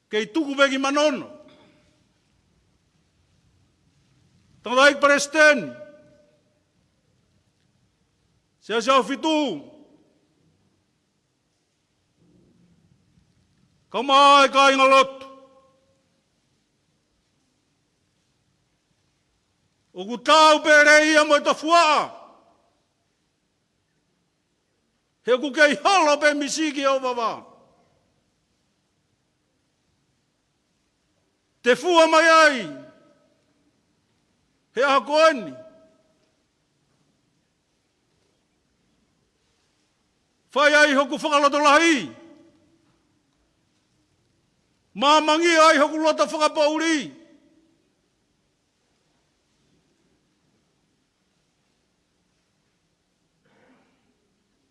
Kei tuku veki manono. Tangata'eiki palesiteni. Siasi Ahofitu. Kamai kai ngā Lotu. O ku tau pere ia mo i ta fua. He ku kei holo pe misiki o baba. Te fua mai ai. He aha koeni. Whai ai hoku whakaloto lahi. Māmangi ai hoku lota whakapauri.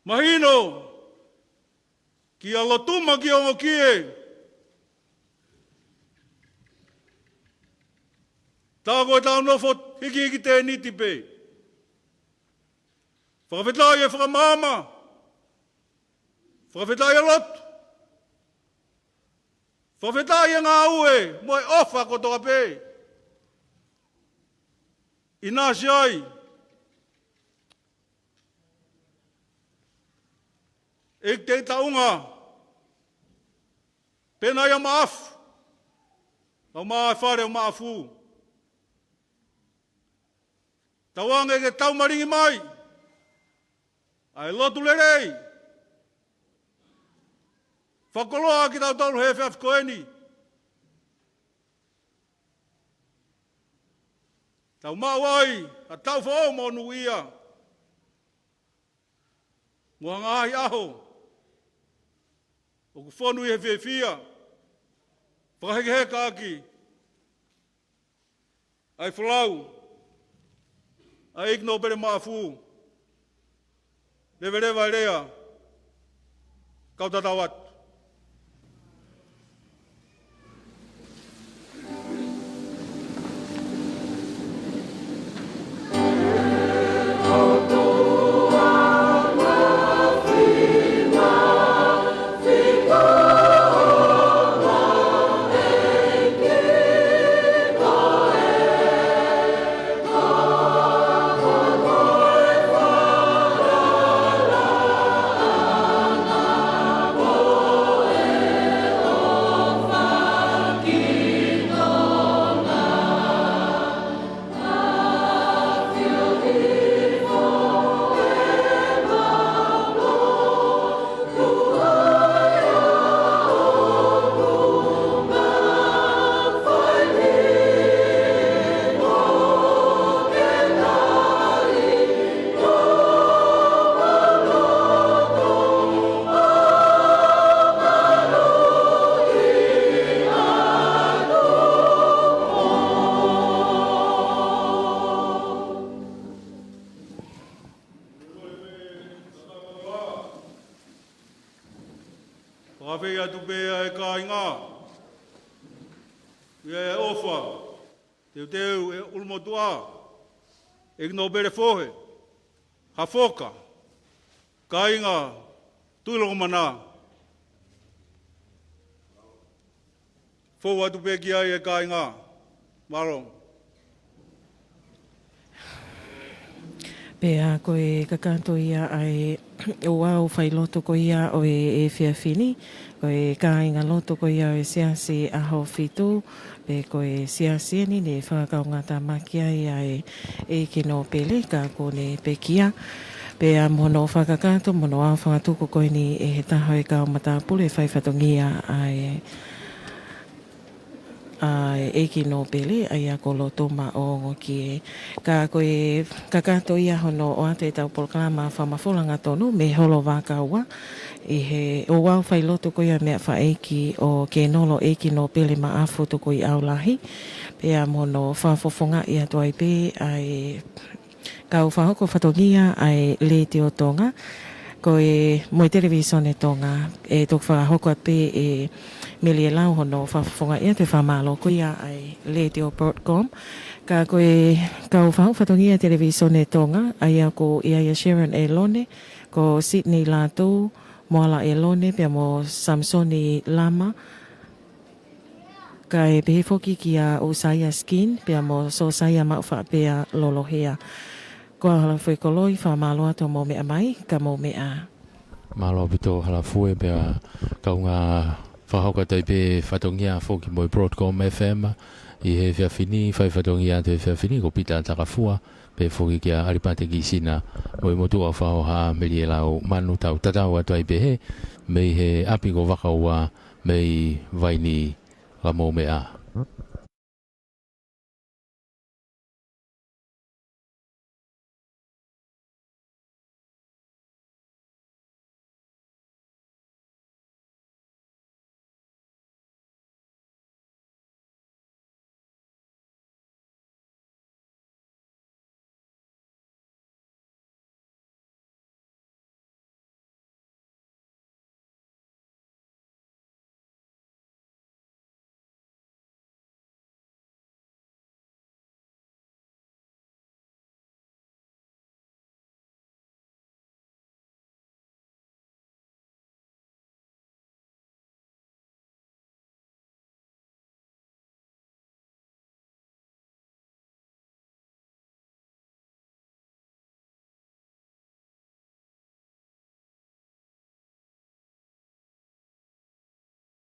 Mahino, ki a Lotu ma ki ongo kie. Tā koe tā nofo hiki te niti pe. Fakafeta'i e whakamama. Fakafeta'i e Lotu. Fakafeta'i e ngāhi moe ofa ko toa pe. Inasi ai. E te taunga, pena ia Maafu, au maa whare o Maafu. Tauanga e ke tau maringi mai, ai Lotu lerei. Whakoloa ki tau tauru he fkhoko. Tau mau ai, a tau whao mo nuia. Mua ngaahi aho. O ku Fonua he whiawhia. Whakaheke aki. Ai whalau. Ai Nopele Ma'afu. Lewa rea. Kau tatau atu. Oh kai ngā. E ofa, teu e ulmotua, e Nopele fohe, ha foka, kai ngā, tuilongo mana. Fou atu peki ai e kai ngā, maro. Pea koe kakato ia ai o wau Failotu ko ia o e whiawhini, koe ka inga loto ko ia o e Siasi Ahofitu, pe koe Siasi ni ne whakakau ngata makia ia e ke Nopele ka kone pekia. Pea mono whakakato, mono au whakatuko koe ni e he taho e kau matapule whai fatongia ai eki Nopele ai a Lotu ma o ngoki ka koe kakato ia hono o ate tau polklama whamafolanga tonu me holo wakaua i he o wau Failotu ko ia mea faka'eiki o ke nolo eki Nopele Ma'afu tuko i aulahi pea mono whafofonga ia tuai pe ai kau fkhoko fatongia ai le te o Tonga ko e moi televisione Tonga e tok fakahoko pe e meli e lau hono whafonga ia te whamalo ko ia ai le te o BroadcomFM ka koe kau whau fatongia televisione Tonga ai a ko ia Sharon e lone ko Sydney Lotu moala e lone pia mo Samsoni Lama ka e pehe foki ki a Usaya Skin pia mo so saya maufa pia lolohea ko hala foi koloi whamalo ato mo mea mai ka mo mea Malo pito hala fue pia kaunga whahoka tai pe fatongia foki mo BroadcomFM i he whiawhini whai fatongia te whiawhini ko pita takafua pe foki kia aripate ki sina mo i motu au whaoha meri e lau manu tau tatau atu ai pehe mei he api ko wakaua mei Vaini ka mo mea